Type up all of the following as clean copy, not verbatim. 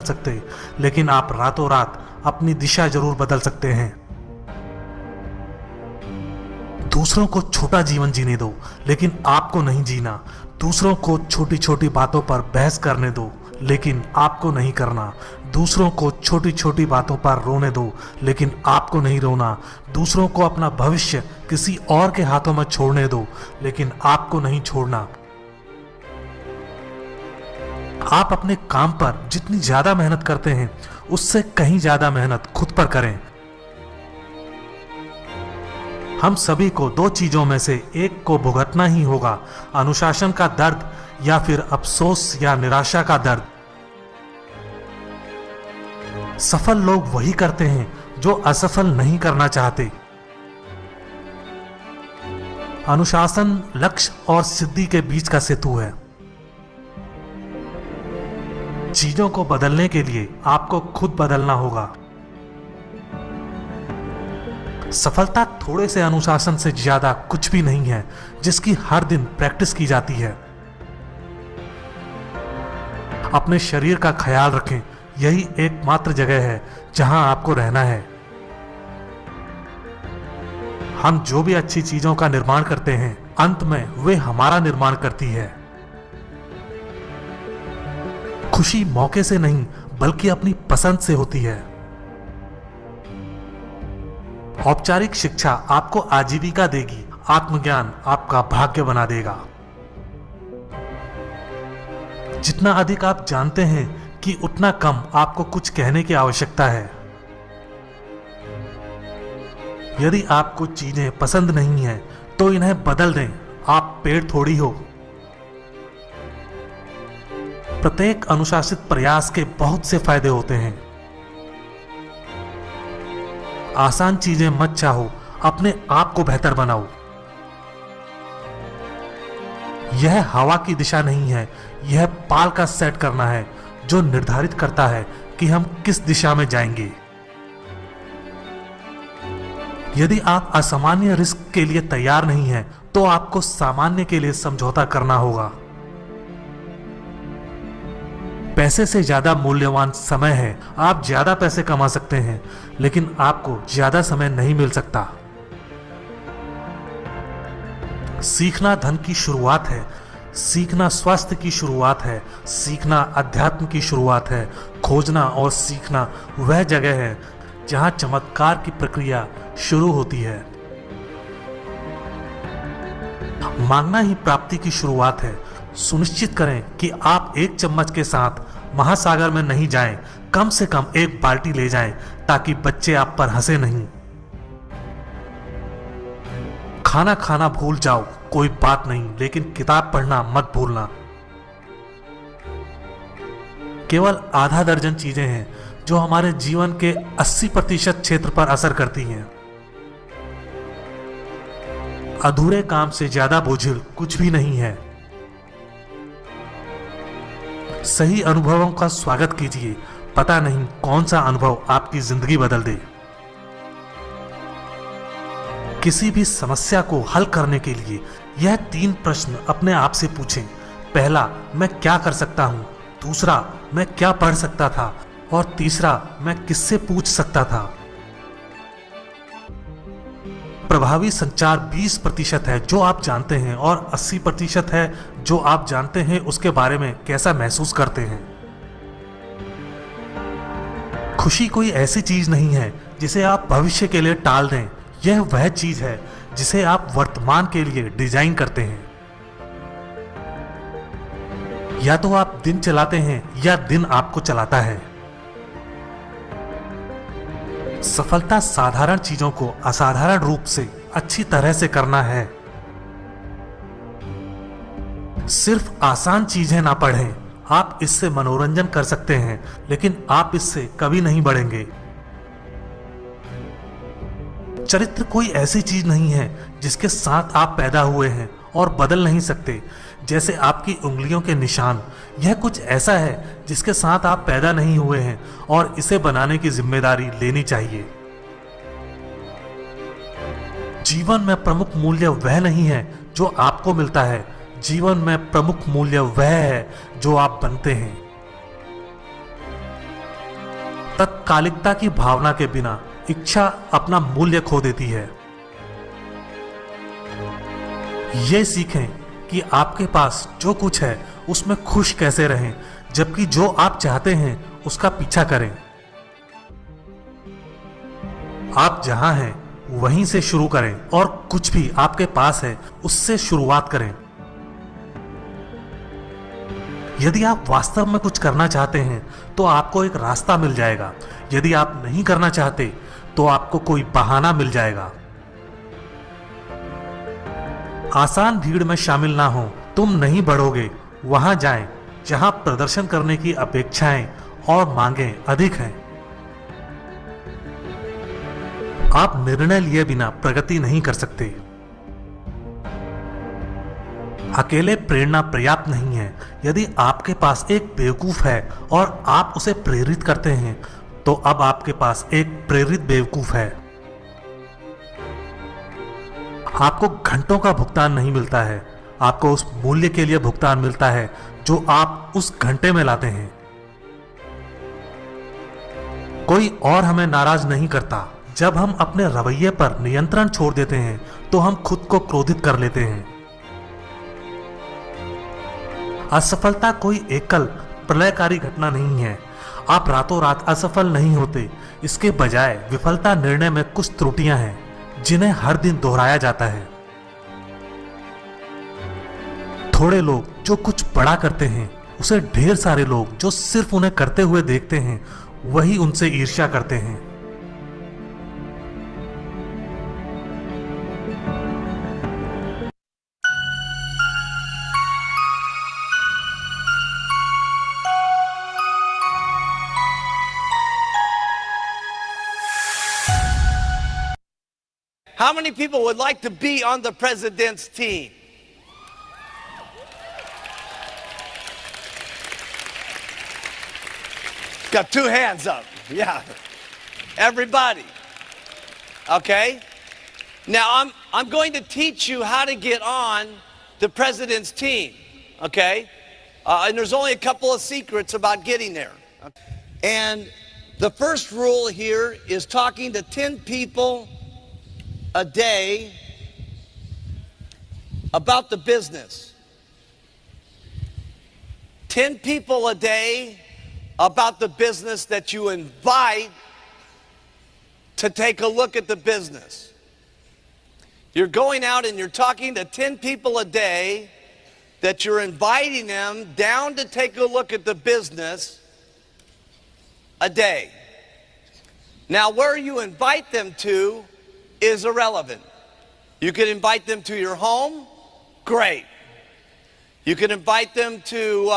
सकते, लेकिन आप रातों रात अपनी दिशा जरूर बदल सकते हैं। दूसरों को छोटा जीवन जीने दो, लेकिन आपको नहीं जीना। दूसरों को छोटी छोटी बातों पर बहस करने दो, लेकिन आपको नहीं करना। दूसरों को छोटी छोटी बातों पर रोने दो, लेकिन आपको नहीं रोना। दूसरों को अपना भविष्य किसी और के हाथों में छोड़ने दो, लेकिन आपको नहीं छोड़ना। आप अपने काम पर जितनी ज्यादा मेहनत करते हैं, उससे कहीं ज्यादा मेहनत खुद पर करें। हम सभी को दो चीजों में से एक को भुगतना ही होगा, अनुशासन का दर्द या फिर अफसोस या निराशा का दर्द। सफल लोग वही करते हैं जो असफल नहीं करना चाहते। अनुशासन लक्ष्य और सिद्धि के बीच का सेतु है। चीजों को बदलने के लिए आपको खुद बदलना होगा। सफलता थोड़े से अनुशासन से ज्यादा कुछ भी नहीं है, जिसकी हर दिन प्रैक्टिस की जाती है। अपने शरीर का ख्याल रखें, यही एकमात्र जगह है जहां आपको रहना है। हम जो भी अच्छी चीजों का निर्माण करते हैं, अंत में वे हमारा निर्माण करती है। खुशी मौके से नहीं, बल्कि अपनी पसंद से होती है। औपचारिक शिक्षा आपको आजीविका देगी, आत्मज्ञान आपका भाग्य बना देगा। जितना अधिक आप जानते हैं कि उतना कम आपको कुछ कहने की आवश्यकता है। यदि आपको चीजें पसंद नहीं है तो इन्हें बदल दें, आप पेड़ थोड़ी हो। प्रत्येक अनुशासित प्रयास के बहुत से फायदे होते हैं। आसान चीजें मत चाहो, अपने आप को बेहतर बनाओ। यह हवा की दिशा नहीं है, यह पाल का सेट करना है जो निर्धारित करता है कि हम किस दिशा में जाएंगे। यदि आप असामान्य रिस्क के लिए तैयार नहीं हैं, तो आपको सामान्य के लिए समझौता करना होगा। पैसे से ज्यादा मूल्यवान समय है। आप ज्यादा पैसे कमा सकते हैं, लेकिन आपको ज्यादा समय नहीं मिल सकता। सीखना धन की शुरुआत है, सीखना स्वास्थ्य की शुरुआत है, सीखना अध्यात्म की शुरुआत है। खोजना और सीखना वह जगह है जहां चमत्कार की प्रक्रिया शुरू होती है। मांगना ही प्राप्ति की शुरुआत है। सुनिश्चित करें कि आप एक चम्मच के साथ महासागर में नहीं जाएं, कम से कम एक बाल्टी ले जाएं ताकि बच्चे आप पर हंसे नहीं। खाना खाना भूल जाओ, कोई बात नहीं, लेकिन किताब पढ़ना मत भूलना। केवल आधा दर्जन चीजें हैं जो हमारे जीवन के 80% क्षेत्र पर असर करती हैं। अधूरे काम से ज्यादा बोझिल कुछ भी नहीं है। सही अनुभवों का स्वागत कीजिए, पता नहीं कौन सा अनुभव आपकी जिंदगी बदल दे। किसी भी समस्या को हल करने के लिए यह 3 प्रश्न अपने आप से पूछें। पहला, मैं क्या कर सकता हूं? दूसरा, मैं क्या पढ़ सकता था? और तीसरा, मैं किससे पूछ सकता था? प्रभावी संचार 20% है जो आप जानते हैं, और 80% है जो आप जानते हैं उसके बारे में कैसा महसूस करते हैं। खुशी कोई ऐसी चीज नहीं है जिसे आप भविष्य के लिए टाल दें। यह वह चीज है जिसे आप वर्तमान के लिए डिजाइन करते हैं। या तो आप दिन चलाते हैं या दिन आपको चलाता है। सफलता साधारण चीजों को असाधारण रूप से अच्छी तरह से करना है। सिर्फ आसान चीजें ना पढ़ें। आप इससे मनोरंजन कर सकते हैं, लेकिन आप इससे कभी नहीं बढ़ेंगे। चरित्र कोई ऐसी चीज नहीं है जिसके साथ आप पैदा हुए हैं और बदल नहीं सकते, जैसे आपकी उंगलियों के निशान। यह कुछ ऐसा है जिसके साथ आप पैदा नहीं हुए हैं और इसे बनाने की जिम्मेदारी लेनी चाहिए। जीवन में प्रमुख मूल्य वह नहीं है जो आपको मिलता है, जीवन में प्रमुख मूल्य वह है जो आप बनते हैं। तत्कालिकता की भावना के बिना इच्छा अपना मूल्य खो देती है। ये सीखें कि आपके पास जो कुछ है उसमें खुश कैसे रहें, जबकि जो आप चाहते हैं उसका पीछा करें। आप जहां हैं वहीं से शुरू करें और कुछ भी आपके पास है उससे शुरुआत करें। यदि आप वास्तव में कुछ करना चाहते हैं तो आपको एक रास्ता मिल जाएगा। यदि आप नहीं करना चाहते तो आपको कोई बहाना मिल जाएगा। आसान भीड़ में शामिल ना हो, तुम नहीं बढ़ोगे। वहां जाएं जहां प्रदर्शन करने की अपेक्षाएं और मांगें अधिक हैं। आप निर्णय लिए बिना प्रगति नहीं कर सकते। अकेले प्रेरणा पर्याप्त नहीं है। यदि आपके पास एक बेवकूफ है और आप उसे प्रेरित करते हैं तो अब आपके पास एक प्रेरित बेवकूफ है। आपको घंटों का भुगतान नहीं मिलता है, आपको उस मूल्य के लिए भुगतान मिलता है जो आप उस घंटे में लाते हैं। कोई और हमें नाराज नहीं करता। जब हम अपने रवैये पर नियंत्रण छोड़ देते हैं तो हम खुद को क्रोधित कर लेते हैं। असफलता कोई एकल प्रलयकारी घटना नहीं है। आप रातों रात असफल नहीं होते। इसके बजाय विफलता निर्णय में कुछ त्रुटियां हैं जिन्हें हर दिन दोहराया जाता है। थोड़े लोग जो कुछ बड़ा करते हैं उसे ढेर सारे लोग जो सिर्फ उन्हें करते हुए देखते हैं वही उनसे ईर्ष्या करते हैं। How many people would like to be on the president's team? Got two hands up. Yeah. Everybody. Okay? Now I'm going to teach you how to get on the president's team. Okay? And there's only a couple of secrets about getting there. And the first rule here is talking to 10 people a day about the business. 10 people a day about the business that you invite to take a look at the business. You're going out and you're talking to 10 people a day that you're inviting them down to take a look at the business a day. Now, where you invite them to is irrelevant. You can invite them to your home, great. You can invite them to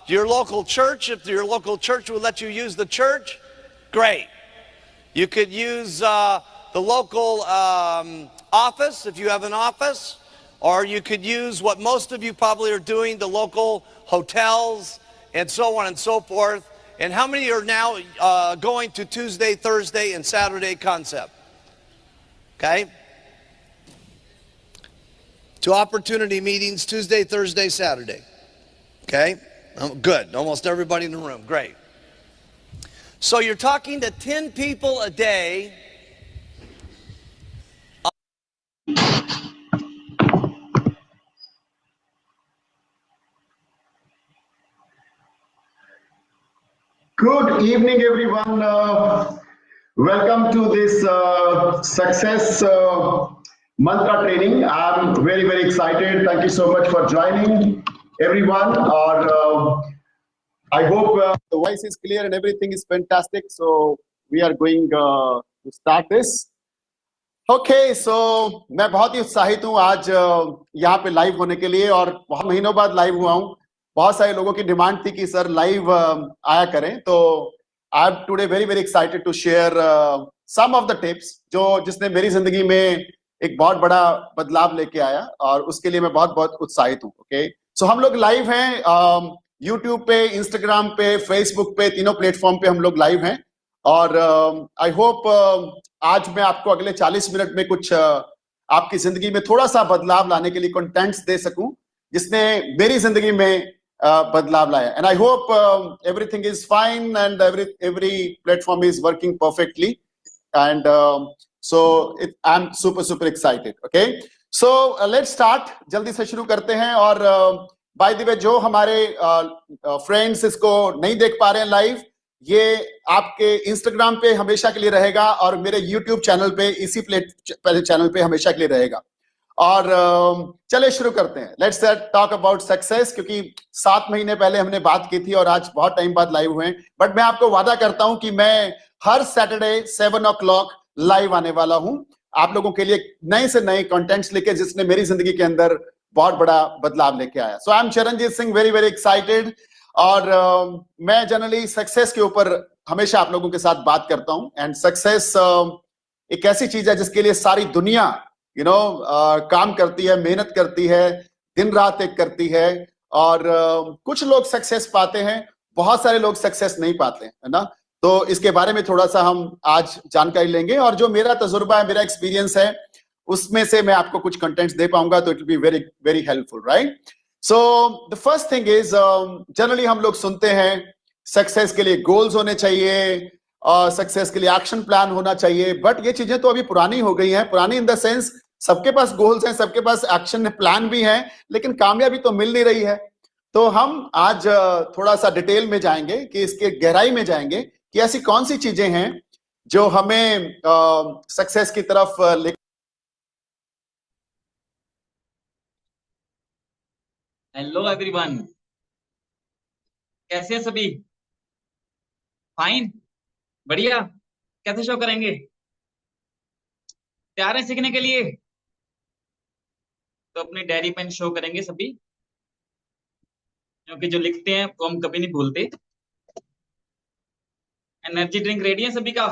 your local church, if your local church will let you use the church, great. You could use the local office if you have an office, or you could use what most of you probably are doing, the local hotels and so on and so forth. And how many are now going to Tuesday, Thursday, and Saturday concept? Okay? To opportunity meetings, Tuesday, Thursday, Saturday. Okay? Good. Almost everybody in the room. Great. So you're talking to 10 people a day. Good evening, everyone. Welcome to this success mantra training. I'm very, very excited. Thank you so much for joining, everyone. I hope the voice is clear and everything is fantastic. So we are going to start this. Okay, so मैं बहुत ही उत्साहित हूँ आज यहाँ पे live होने के लिए, और बहुत महीनों बाद लाइव हुआ हूँ। बहुत सारे लोगों की डिमांड थी कि सर लाइव आया करें, तो I am today very very excited to share some of the tips जिसने मेरी जिंदगी में एक बहुत बड़ा बदलाव लेके आया, और उसके लिए मैं बहुत बहुत उत्साहित हूँ। ओके, सो हम लोग लाइव हैं यूट्यूब पे, इंस्टाग्राम पे, फेसबुक पे, तीनों प्लेटफॉर्म पे हम लोग लाइव हैं। और आई होप आज मैं आपको अगले 40 मिनट में कुछ आपकी जिंदगी में थोड़ा सा बदलाव लाने के लिए कंटेंट्स दे सकूं, जिसने मेरी जिंदगी में बदलाव लाया. And I hope everything is fine and every platform is working perfectly. And so I'm super excited. Okay, so let's start. जल्दी से शुरू करते हैं. और by the way, जो हमारे फ्रेंड्स इसको नहीं देख पा रहे हैं लाइव, ये आपके इंस्टाग्राम पे हमेशा के लिए रहेगा और मेरे यूट्यूब चैनल पे, इसी चैनल पे हमेशा के लिए रहेगा. और चले शुरू करते हैं. लेट्स टॉक अबाउट सक्सेस, क्योंकि 7 महीने पहले हमने बात की थी और आज बहुत टाइम बाद लाइव हुए हैं. बट मैं आपको वादा करता हूं कि मैं हर सैटरडे 7 o'clock लाइव आने वाला हूं आप लोगों के लिए नए से नए कंटेंट्स लेके, जिसने मेरी जिंदगी के अंदर बहुत बड़ा बदलाव लेके आया. So I am Charanjit Singh, very excited. और मैं जनरली सक्सेस के ऊपर हमेशा आप लोगों के साथ बात करता हूं. एंड सक्सेस एक ऐसी चीज है जिसके लिए सारी दुनिया काम करती है, मेहनत करती है, दिन रात एक करती है. और कुछ लोग सक्सेस पाते हैं, बहुत सारे लोग सक्सेस नहीं पाते हैं, है ना. तो इसके बारे में थोड़ा सा हम आज जानकारी लेंगे. और जो मेरा तजुर्बा है, मेरा एक्सपीरियंस है, उसमें से मैं आपको कुछ कंटेंट्स दे पाऊंगा. तो it will be very helpful, right. So the first thing is, generally हम लोग सुनते हैं सक्सेस के लिए गोल्स होने चाहिए और सक्सेस के लिए एक्शन प्लान होना चाहिए. बट ये चीजें तो अभी पुरानी हो गई हैं. पुरानी इन द सेंस, सबके पास गोल्स हैं, सबके पास एक्शन प्लान भी हैं, लेकिन कामयाबी तो मिल नहीं रही है. तो हम आज थोड़ा सा डिटेल में जाएंगे, कि इसके गहराई में जाएंगे कि ऐसी कौन सी चीजें हैं जो हमें सक्सेस की तरफ ले. हेलो एवरीवन, कैसे हैं सभी? फाइन, बढ़िया. कैसे शो करेंगे? तैयार हैं सीखने के लिए? तो अपनी डायरी पेन शो करेंगे सभी, क्योंकि जो लिखते हैं वो हम कभी नहीं भूलते. एनर्जी ड्रिंक रेडी है सभी का?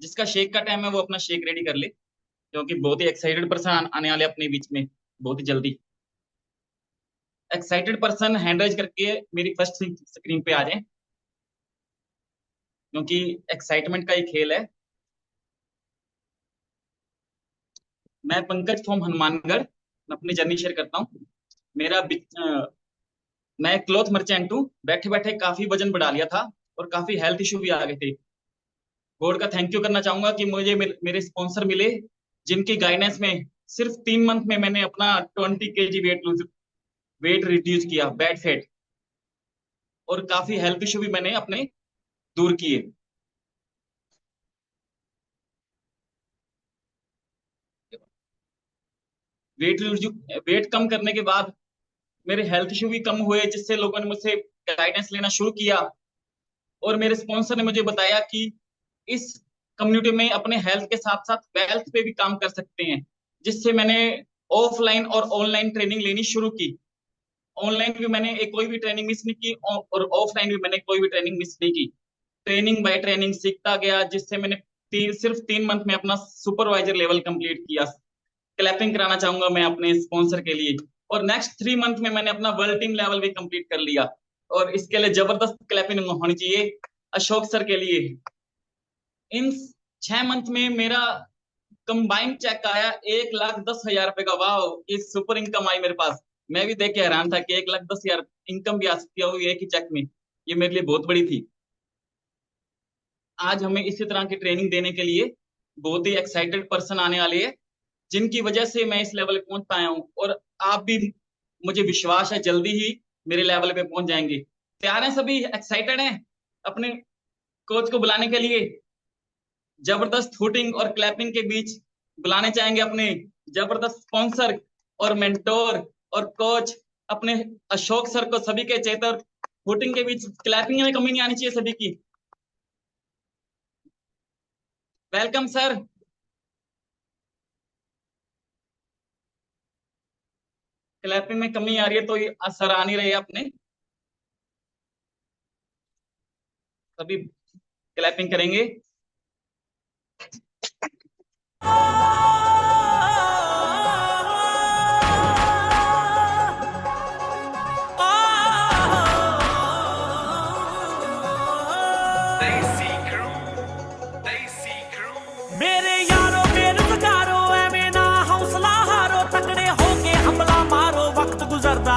जिसका शेक का टाइम है वो अपना शेक रेडी कर ले, क्योंकि बहुत ही एक्साइटेड पर्सन आने वाले अपने बीच में बहुत ही जल्दी. एक्साइटेड पर्सन हैंड राइज करके मेरी फर्स्ट स्क्रीन पे आ जाए, क्योंकि एक्साइटमेंट का ही खेल है. मैं पंकज फ्रॉम हनुमानगढ़, मैं अपनी जर्नी शेयर करता हूँ. मैं क्लॉथ मर्चेंट हूँ. बैठे बैठे काफी वजन बढ़ा लिया था और काफी हेल्थ इशू भी आ गए थे. गॉड का थैंक यू करना चाहूंगा कि मुझे मेरे स्पॉन्सर मिले, जिनकी गाइडेंस में सिर्फ 3 मंथ में मैंने अपना 20 kg वेट रिड्यूस किया, बैड फैट, और काफी हेल्थ इशू भी मैंने अपने दूर किए. वेट कम करने के बाद मेरे हेल्थ इशू भी कम हुए, जिससे लोगों ने मुझसे गाइडेंस लेना शुरू किया. और मेरे स्पॉन्सर ने मुझे बताया कि इस कम्युनिटी में अपने हेल्थ के साथ साथ वेल्थ पे भी काम कर सकते हैं, जिससे मैंने ऑफलाइन और ऑनलाइन ट्रेनिंग लेनी शुरू की. ऑनलाइन भी मैंने कोई भी ट्रेनिंग मिस नहीं की और ऑफलाइन भी मैंने कोई भी ट्रेनिंग मिस नहीं की. ट्रेनिंग बाय ट्रेनिंग सीखता गया, जिससे मैंने सिर्फ 3 मंथ में अपना सुपरवाइजर लेवल कंप्लीट किया. क्लैपिंग कराना चाहूंगा मैं अपने स्पॉन्सर के लिए. और नेक्स्ट 3 मंथ में मैंने अपना वर्ल्ड टीम लेवल भी कंप्लीट कर लिया. और इसके लिए जबरदस्त क्लैपिंग होनी चाहिए अशोक सर के लिए. इन 6 मंथ में मेरा कंबाइंड चेक आया 1,10,000 रुपए का. वाह, ये सुपर इनकम आई मेरे पास. मैं भी देख के हैरान था कि 1,10,000 इनकम भी आ सकती है एक ही चेक में. ये मेरे लिए बहुत बड़ी थी. आज हमें इसी तरह की ट्रेनिंग देने के लिए बहुत ही एक्साइटेड पर्सन आने वाले हैं, जिनकी वजह से मैं इस लेवल पे पहुंच पाया हूं. और आप भी, मुझे विश्वास है, जल्दी ही मेरे लेवल पे पहुंच जाएंगे. तैयार हैं सभी? एक्साइटेड हैं अपने कोच को बुलाने के लिए? जबरदस्त हुटिंग और क्लैपिंग के बीच बुलाने चाहेंगे अपने जबरदस्त स्पॉन्सर और मेंटोर और कोच अपने अशोक सर को. सभी के चेहरे और हुटिंग के बीच क्लैपिंग में कमी नहीं आनी चाहिए सभी की. Welcome sir. क्लैपिंग में कमी आ रही है तो ये सर आ नहीं रहे अपने. सभी क्लैपिंग करेंगे. मेरे यारो बेरोजगारो, ऐ में ना हौसला हारो, तकड़े होके हमला मारो, वक्त गुजरदा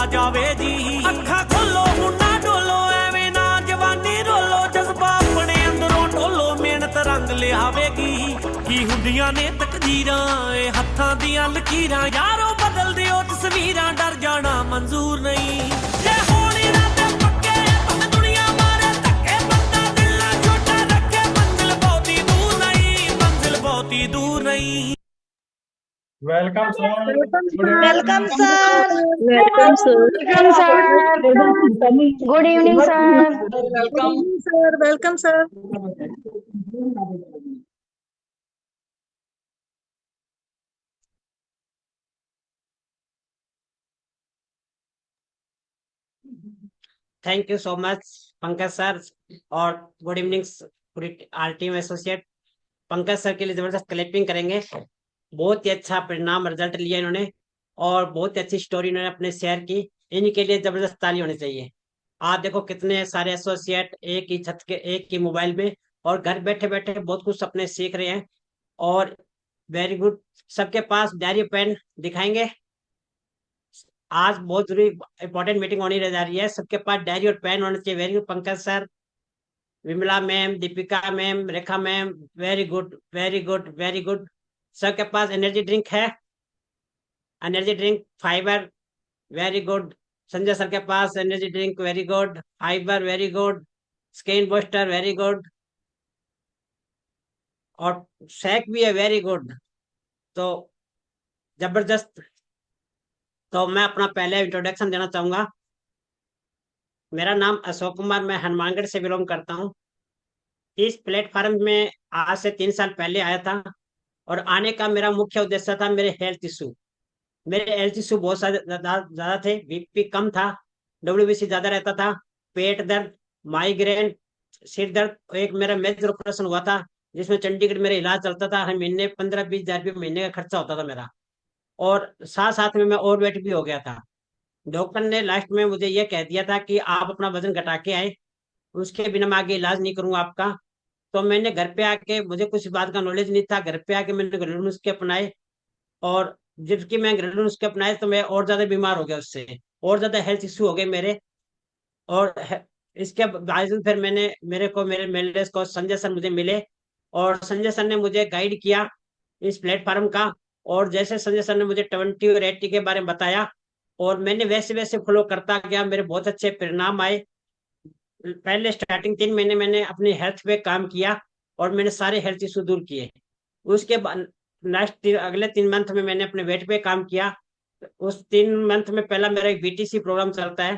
ਲਿਆਵੇਗੀ ਕੀ ਹੁੰਦੀਆਂ ਨੇ ਤਕਦੀਰਾਂ ਇਹ ਹੱਥਾਂ ਦੀਆਂ ਲਕੀਰਾਂ ਯਾਰੋ ਬਦਲ ਦਿਓ ਤਸਵੀਰਾਂ ਡਰ ਜਾਣਾ ਮਨਜ਼ੂਰ ਨਹੀਂ ਜੇ ਹੋਣੀ ਨਾ ਤੇ ਪੱਕੇ ਭਾਵੇਂ ਦੁਨੀਆ ਮਾਰੇ ਧੱਕੇ ਬੰਦਾ ਦਿਲ ਨਾ ਛੋਟਾ ਰੱਖੇ ਮੰਜ਼ਿਲ ਬਹੁਤੀ ਦੂਰ ਨਹੀਂ ਮੰਜ਼ਿਲ ਬਹੁਤੀ ਦੂਰ ਨਹੀਂ Welcome, sir. Welcome, sir. Welcome, sir. Welcome, sir. Good evening, sir. Welcome, sir. Welcome, sir. Thank you so much Pankaj sir और गुड इवनिंग पूरी R team associate. Pankaj sir के लिए जबरदस्त क्लैपिंग करेंगे। बहुत ही अच्छा परिणाम रिजल्ट लिया इन्होंने और बहुत ही अच्छी स्टोरी इन्होंने अपने शेयर की। इनके लिए जबरदस्त ताली होनी चाहिए। आज देखो कितने सारे एसोसिएट एक ही छत के एक ही मोबाइल में और घर बैठे बैठे बहुत कुछ अपने सीख रहे हैं और वेरी गुड। सबके पास डायरी पेन दिखाएंगे। आज बहुत जरूरी इंपॉर्टेंट मीटिंग होनी जा रही है। सबके पास डायरी और पेन होना चाहिए। Very good Pankaj sir, Vimla ma'am, Deepika ma'am, Rekha ma'am, very good very good very good. सबके पास एनर्जी ड्रिंक है, energy drink fibre, very good. Sanjay sir के पास energy drink, very good. Fibre, very good. Skin booster, very good. और shake भी है, very good. तो जबरदस्त। तो मैं अपना पहले इंट्रोडक्शन देना चाहूंगा। मेरा नाम अशोक कुमार, मैं हनुमानगढ़ से बिलोंग करता हूँ। इस प्लेटफॉर्म में आज से 3 साल पहले आया था और आने का मेरा मुख्य उद्देश्य था मेरे हेल्थ इशू। मेरे हेल्थ इशू बहुत ज्यादा थे। बीपी कम था, डब्ल्यूबीसी ज्यादा रहता था, पेट दर्द, माइग्रेन, सिर दर्द। एक मेरा मेजर ऑपरेशन हुआ था जिसमें चंडीगढ़ मेरा इलाज चलता था। हर महीने 15-20 हजार रुपये महीने का खर्चा होता था मेरा। और साथ साथ में मैं ओवरवेट भी हो गया था। डॉक्टर ने लास्ट में मुझे यह कह दिया था कि आप अपना वजन घटा के आए, उसके बिना मैं आगे इलाज नहीं करूंगा आपका। तो मैंने घर पे आके, मुझे कुछ बात का नॉलेज नहीं था, घर पे आके मैंने घरेलू नुस्खे अपनाए और जबकि मैं घरेलू नुस्खे अपनाए तो मैं और ज्यादा बीमार हो गया, उससे और ज्यादा हेल्थ इश्यू हो गए मेरे। और इसके बाद फिर मेरे मेरे को संजय सर मुझे मिले और संजय सर ने मुझे गाइड किया इस प्लेटफॉर्म का। और जैसे संजय सर ने मुझे 20 और 80 के बारे में बताया और मैंने वैसे वैसे फॉलो करता गया, मेरे बहुत अच्छे परिणाम आए। पहले स्टार्टिंग 3 महीने मैंने अपनी हेल्थ पे काम किया और मैंने सारे हेल्थ इशू दूर किए। उसके बाद अगले 3 मंथ में मैंने अपने वेट पे काम किया। उस 3 मंथ में पहला मेरा एक बीटीसी प्रोग्राम चलता है,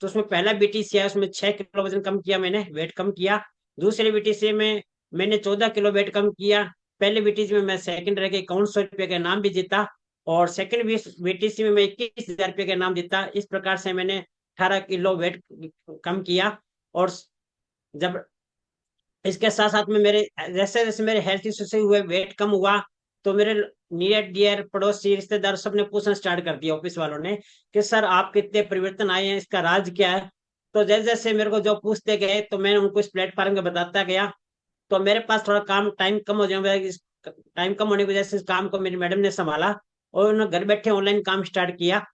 तो उसमें पहला बीटीसी है, उसमें 6 किलो वजन कम किया, मैंने वेट कम किया। दूसरे बीटीसी में मैंने 14 किलो वेट कम किया। पहले बीटीसी में मैं सेकंड रह के 5100 रुपये का इनाम भी जीता और सेकंड बीटीसी में मैं 21,000 रुपये का इनाम जीता। इस प्रकार से मैंने 18 किलो वेट कम किया। और जब इसके साथ साथ में मेरे जैसे जैसे मेरे हेल्थ इश्यू से हुए वेट कम हुआ तो मेरे नियर डियर पड़ोसी रिश्तेदार सबने पूछना स्टार्ट कर दिया, ऑफिस वालों ने, कि सर आप कितने परिवर्तन आए हैं, इसका राज क्या है। तो जैसे जैसे मेरे को जो पूछते गए तो मैंने उनको इस प्लेटफॉर्म में बताता गया। तो मेरे पास थोड़ा टाइम कम हो जाए, टाइम कम होने की वजह से इस काम को मेरी मैडम ने संभाला और उन्होंने घर बैठे ऑनलाइन काम स्टार्ट किया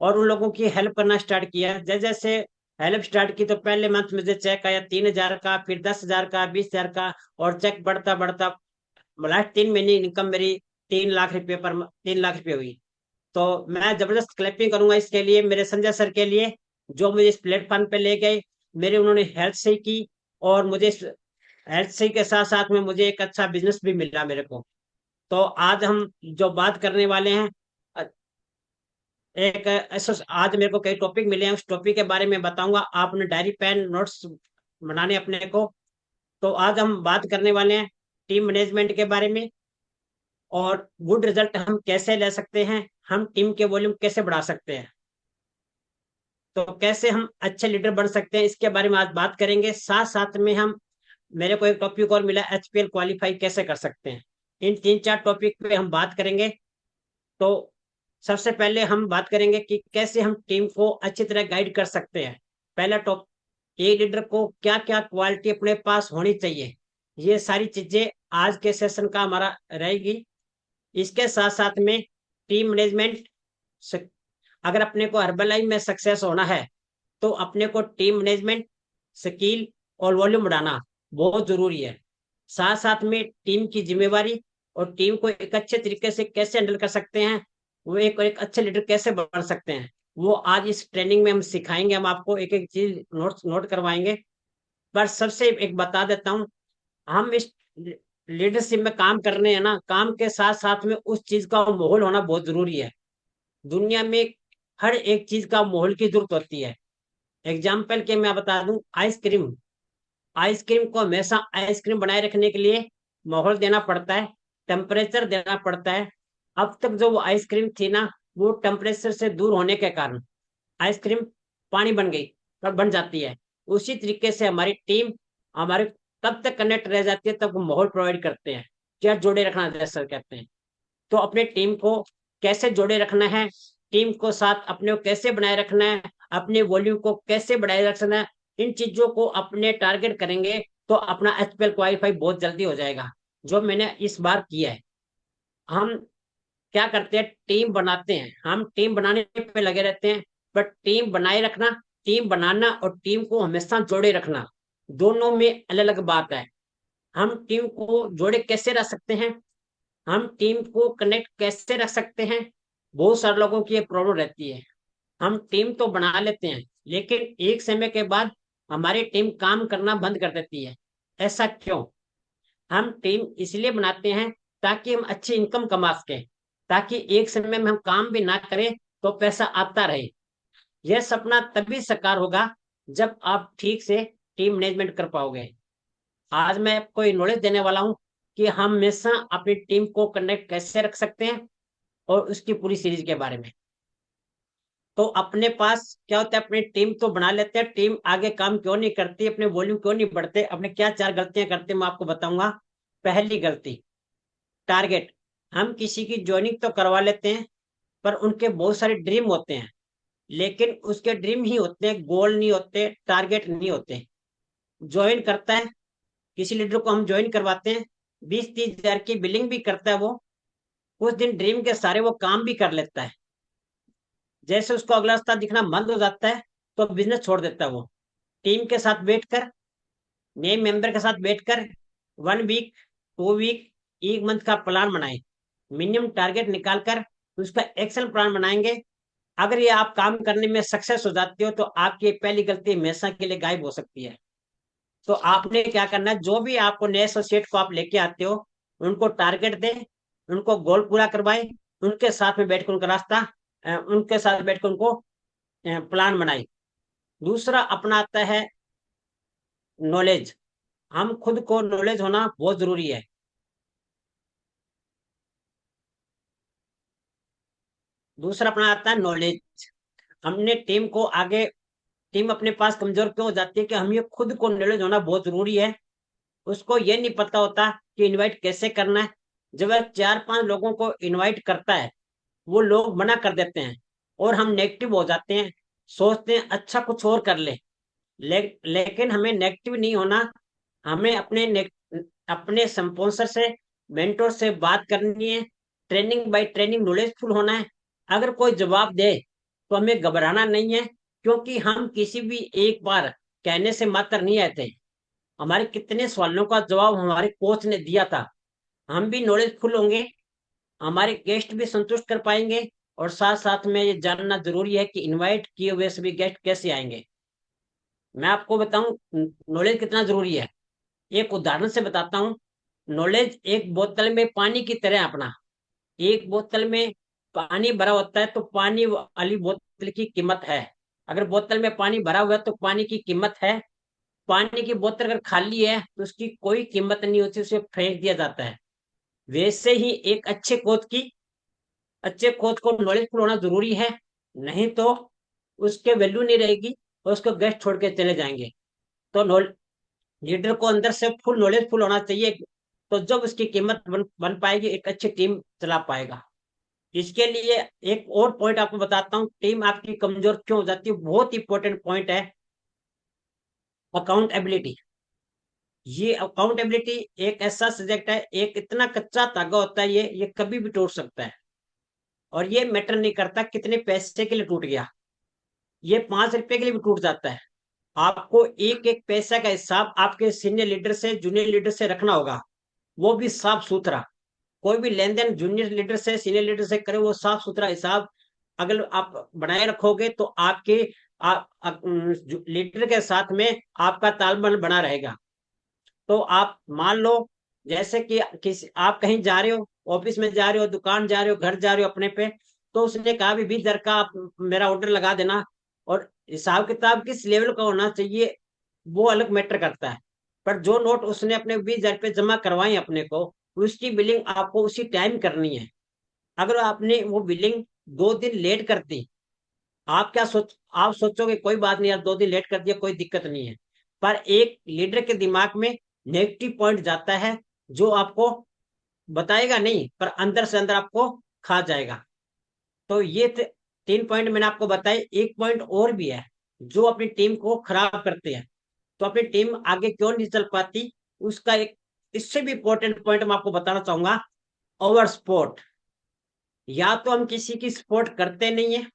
और उन लोगों की हेल्प करना स्टार्ट किया। जैसे जैसे हेल्प स्टार्ट की तो पहले मंथ मुझे चेक आया 3,000 का, फिर 10,000 का, 20,000 का और चेक बढ़ता बढ़ता लास्ट 3 महीने इनकम मेरी 3 लाख रुपये 3 लाख रुपये हुई। तो मैं जबरदस्त क्लैपिंग करूंगा इसके लिए, मेरे संजय सर के लिए, जो मुझे इस प्लेटफॉर्म पे ले गए। मेरे उन्होंने हेल्थ सही की और मुझे हेल्थ सही के साथ साथ में मुझे एक अच्छा बिजनेस भी मिला मेरे को। तो आज हम जो बात करने वाले हैं, एक आज मेरे को कई टॉपिक मिले हैं, उस टॉपिक के बारे में बताऊंगा। आपने डायरी पेन नोट्स बनाने अपने को। तो आज हम बात करने वाले हैं टीम मैनेजमेंट के बारे में और गुड रिजल्ट हम कैसे ले सकते हैं, हम टीम के वॉल्यूम कैसे बढ़ा सकते हैं, तो कैसे हम अच्छे लीडर बन सकते हैं, इसके बारे में आज बात करेंगे। साथ साथ में हम मेरे को एक टॉपिक और मिला, एचपीएल क्वालिफाई कैसे कर सकते हैं। इन 3-4 टॉपिक पे हम बात करेंगे। तो सबसे पहले हम बात करेंगे कि कैसे हम टीम को अच्छी तरह गाइड कर सकते हैं। पहला टॉपिक, एक लीडर को क्या क्या क्वालिटी अपने पास होनी चाहिए, ये सारी चीजें आज के सेशन का हमारा रहेगी। इसके साथ साथ में टीम मैनेजमेंट, अगर अपने को हर्बल में सक्सेस होना है तो अपने को टीम मैनेजमेंट, स्किल और वॉल्यूम बढ़ाना बहुत जरूरी है। साथ साथ में टीम की जिम्मेवारी और टीम को एक अच्छे तरीके से कैसे हैंडल कर सकते हैं, वो एक अच्छे लीडर कैसे बन सकते हैं, वो आज इस ट्रेनिंग में हम सिखाएंगे। हम आपको एक एक चीज नोट करवाएंगे। पर सबसे एक बता देता हूँ, हम इस लीडरशिप में काम कर रहे हैं ना, काम के साथ साथ में उस चीज का माहौल होना बहुत जरूरी है। दुनिया में हर एक चीज का माहौल की जरूरत होती है। एग्जाम्पल के मैं बता दूं, आइसक्रीम आइसक्रीम को हमेशा आइसक्रीम बनाए रखने के लिए माहौल देना पड़ता है, टेम्परेचर देना पड़ता है। अब तक जो वो आइसक्रीम थी ना, वो टेम्परेचर से दूर होने के कारण आइसक्रीम पानी बन गई, तब बन जाती है। उसी तरीके से हमारी टीम हमारे तब तक कनेक्ट रह जाती है, तब वो माहौल प्रोवाइड करते हैं, क्या जोड़े रखना जैसा कहते हैं। तो अपने टीम को कैसे जोड़े रखना है, टीम को साथ अपने को कैसे बनाए रखना है, अपने वॉल्यूम को कैसे बढ़ाए रखना है, इन चीजों को अपने टारगेट करेंगे तो अपना एचपीएल क्वालिफाई बहुत जल्दी हो जाएगा, जो मैंने इस बार किया है। हम क्या करते हैं, टीम बनाते हैं, हम टीम बनाने पे लगे रहते हैं। बट टीम बनाए रखना, टीम बनाना और टीम को हमेशा जोड़े रखना, दोनों में अलग अलग बात है। हम टीम को जोड़े कैसे रख सकते हैं, हम टीम को कनेक्ट कैसे रख सकते हैं। बहुत सारे लोगों की ये प्रॉब्लम रहती है, हम टीम तो बना लेते हैं लेकिन एक समय के बाद हमारी टीम काम करना बंद कर देती है। ऐसा क्यों? हम टीम इसलिए बनाते हैं ताकि हम अच्छी इनकम कमा सकें, ताकि एक समय में हम काम भी ना करें तो पैसा आता रहे। यह सपना तभी साकार होगा जब आप ठीक से टीम मैनेजमेंट कर पाओगे। आज मैं आपको ये नॉलेज देने वाला हूँ कि हम हमेशा अपनी टीम को कनेक्ट कैसे रख सकते हैं और उसकी पूरी सीरीज के बारे में। तो अपने पास क्या होता है, अपनी टीम तो बना लेते हैं, टीम आगे काम क्यों नहीं करती, अपने वॉल्यूम क्यों नहीं बढ़ते, अपने क्या 4 गलतियां करते हैं मैं आपको बताऊंगा। पहली गलती, टारगेट। हम किसी की ज्वाइनिंग तो करवा लेते हैं पर उनके बहुत सारे ड्रीम होते हैं, लेकिन उसके ड्रीम ही होते हैं, गोल नहीं होते, टारगेट नहीं होते। ज्वाइन करता है, किसी लीडर को हम ज्वाइन करवाते हैं, 20-30 हजार की बिलिंग भी करता है, वो कुछ दिन ड्रीम के सारे वो काम भी कर लेता है। जैसे उसको अगला रास्ता दिखना बंद हो जाता है तो बिजनेस छोड़ देता है। वो टीम के साथ बैठकर, नए मेंबर के साथ बैठकर 1 वीक, 2 वीक, 1 मंथ का प्लान बनाए, मिनिमम टारगेट निकालकर उसका एक्शन प्लान बनाएंगे। अगर ये आप काम करने में सक्सेस हो जाते हो तो आपकी पहली गलती हमेशा के लिए गायब हो सकती है। तो आपने क्या करना है, जो भी आपको नए एसोसिएट को आप लेके आते हो उनको टारगेट दें, उनको गोल पूरा करवाएं, उनके साथ में बैठकर उनका रास्ता, उनके साथ बैठकर उनको प्लान बनाए। दूसरा अपना आता है नॉलेज। हम खुद को नॉलेज होना बहुत जरूरी है। दूसरा अपना आता है नॉलेज। हमने टीम को आगे, टीम अपने पास कमजोर क्यों हो जाती है कि हम ये खुद को नॉलेज होना बहुत जरूरी है। उसको ये नहीं पता होता कि इनवाइट कैसे करना है। जब वह 4-5 लोगों को इनवाइट करता है, वो लोग मना कर देते हैं और हम नेगेटिव हो जाते हैं, सोचते हैं अच्छा कुछ और कर लेकिन हमें नेगेटिव नहीं होना। हमें अपने स्पॉन्सर से, मेंटोर से बात करनी है, ट्रेनिंग बाय ट्रेनिंग नॉलेजफुल होना है। अगर कोई जवाब दे तो हमें घबराना नहीं है, क्योंकि हम किसी भी एक बार कहने से मात्र नहीं आते। हमारे कितने सवालों का जवाब हमारे कोच ने दिया था। हम भी नॉलेजफुल होंगे, हमारे गेस्ट भी संतुष्ट कर पाएंगे, और साथ साथ में ये जानना जरूरी है कि इनवाइट किए हुए सभी गेस्ट कैसे आएंगे। मैं आपको बताऊं नॉलेज कितना जरूरी है, एक उदाहरण से बताता हूँ। नॉलेज एक बोतल में पानी की तरह अपना, एक बोतल में पानी भरा होता है तो पानी वाली बोतल की कीमत है। अगर बोतल में पानी भरा हुआ है तो पानी की कीमत है। पानी की बोतल अगर खाली है तो उसकी कोई कीमत नहीं होती, उसे फेंक दिया जाता है। वैसे ही एक अच्छे कोच को नॉलेजफुल होना जरूरी है, नहीं तो उसके वैल्यू नहीं रहेगी और उसको गेस्ट छोड़ के चले जाएंगे। तो लीडर को अंदर से फुल नॉलेजफुल होना चाहिए, तो जब उसकी कीमत बन पाएगी, एक अच्छी टीम चला पाएगा। इसके लिए एक और पॉइंट आपको बताता हूँ, टीम आपकी कमजोर क्यों हो जाती है। बहुत इंपॉर्टेंट पॉइंट है अकाउंटेबिलिटी। ये अकाउंटेबिलिटी एक ऐसा सब्जेक्ट है, एक इतना कच्चा धागा होता है, ये कभी भी टूट सकता है। और ये मैटर नहीं करता कितने पैसे के लिए टूट गया, ये 5 रुपए के लिए भी टूट जाता है। आपको एक एक पैसा का हिसाब आपके सीनियर लीडर से जूनियर लीडर से रखना होगा, वो भी साफ सुथरा। कोई भी लेन देन जूनियर लीडर से सीनियर लीडर से करे, वो साफ सुथरा हिसाब अगर आप बनाए रखोगे तो आपके लीडर के साथ में आपका तालमेल बना रहेगा। तो आप मान लो जैसे कि किसी आप कहीं जा रहे हो, ऑफिस में जा रहे हो, दुकान जा रहे हो, घर जा रहे हो अपने पे, तो उसने कहा भी 20,000 का आप मेरा ऑर्डर लगा देना, और हिसाब किताब किस लेवल का होना चाहिए वो अलग मैटर करता है। पर जो नोट उसने अपने 20,000 पे जमा करवाए अपने को, उसकी बिलिंग आपको उसी टाइम करनी है। अगर आपने वो बिलिंग 2 दिन लेट कर दी, आप सोचोगे कोई बात नहीं यार, 2 दिन लेट कर दिया कोई दिक्कत नहीं है, पर एक लीडर के दिमाग में नेगेटिव पॉइंट जाता है जो आपको बताएगा नहीं, पर अंदर से अंदर आपको खा जाएगा। तो ये 3 पॉइंट मैंने आपको बताए। एक पॉइंट और भी है जो अपनी टीम को खराब करते हैं, तो अपनी टीम आगे क्यों नहीं चल पाती, उसका एक इससे भी इंपॉर्टेंट पॉइंट मैं आपको बताना चाहूंगा, ओवर सपोर्ट। या तो हम किसी की सपोर्ट करते नहीं है,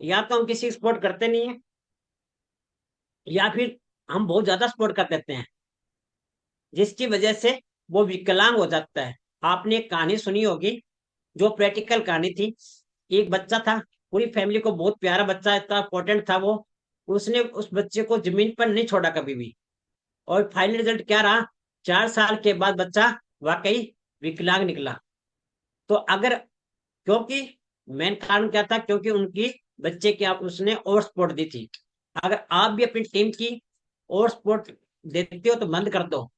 या तो हम किसी की सपोर्ट करते नहीं है, या फिर हम बहुत ज्यादा सपोर्ट कर देते हैं, जिसकी वजह से वो विकलांग हो जाता है। आपने एक कहानी सुनी होगी जो प्रैक्टिकल कहानी थी। एक बच्चा था, पूरी फैमिली को बहुत प्यारा बच्चा, इतना इंपॉर्टेंट था वो, उसने उस बच्चे को जमीन पर नहीं छोड़ा कभी भी, और फाइनल रिजल्ट क्या रहा, 4 साल के बाद बच्चा वाकई विकलांग निकला। तो अगर, क्योंकि मेन कारण क्या था, क्योंकि उनकी बच्चे की आप उसने ओवर सपोर्ट दी थी। अगर आप भी अपनी टीम की ओवर सपोर्ट देते हो तो बंद कर दो।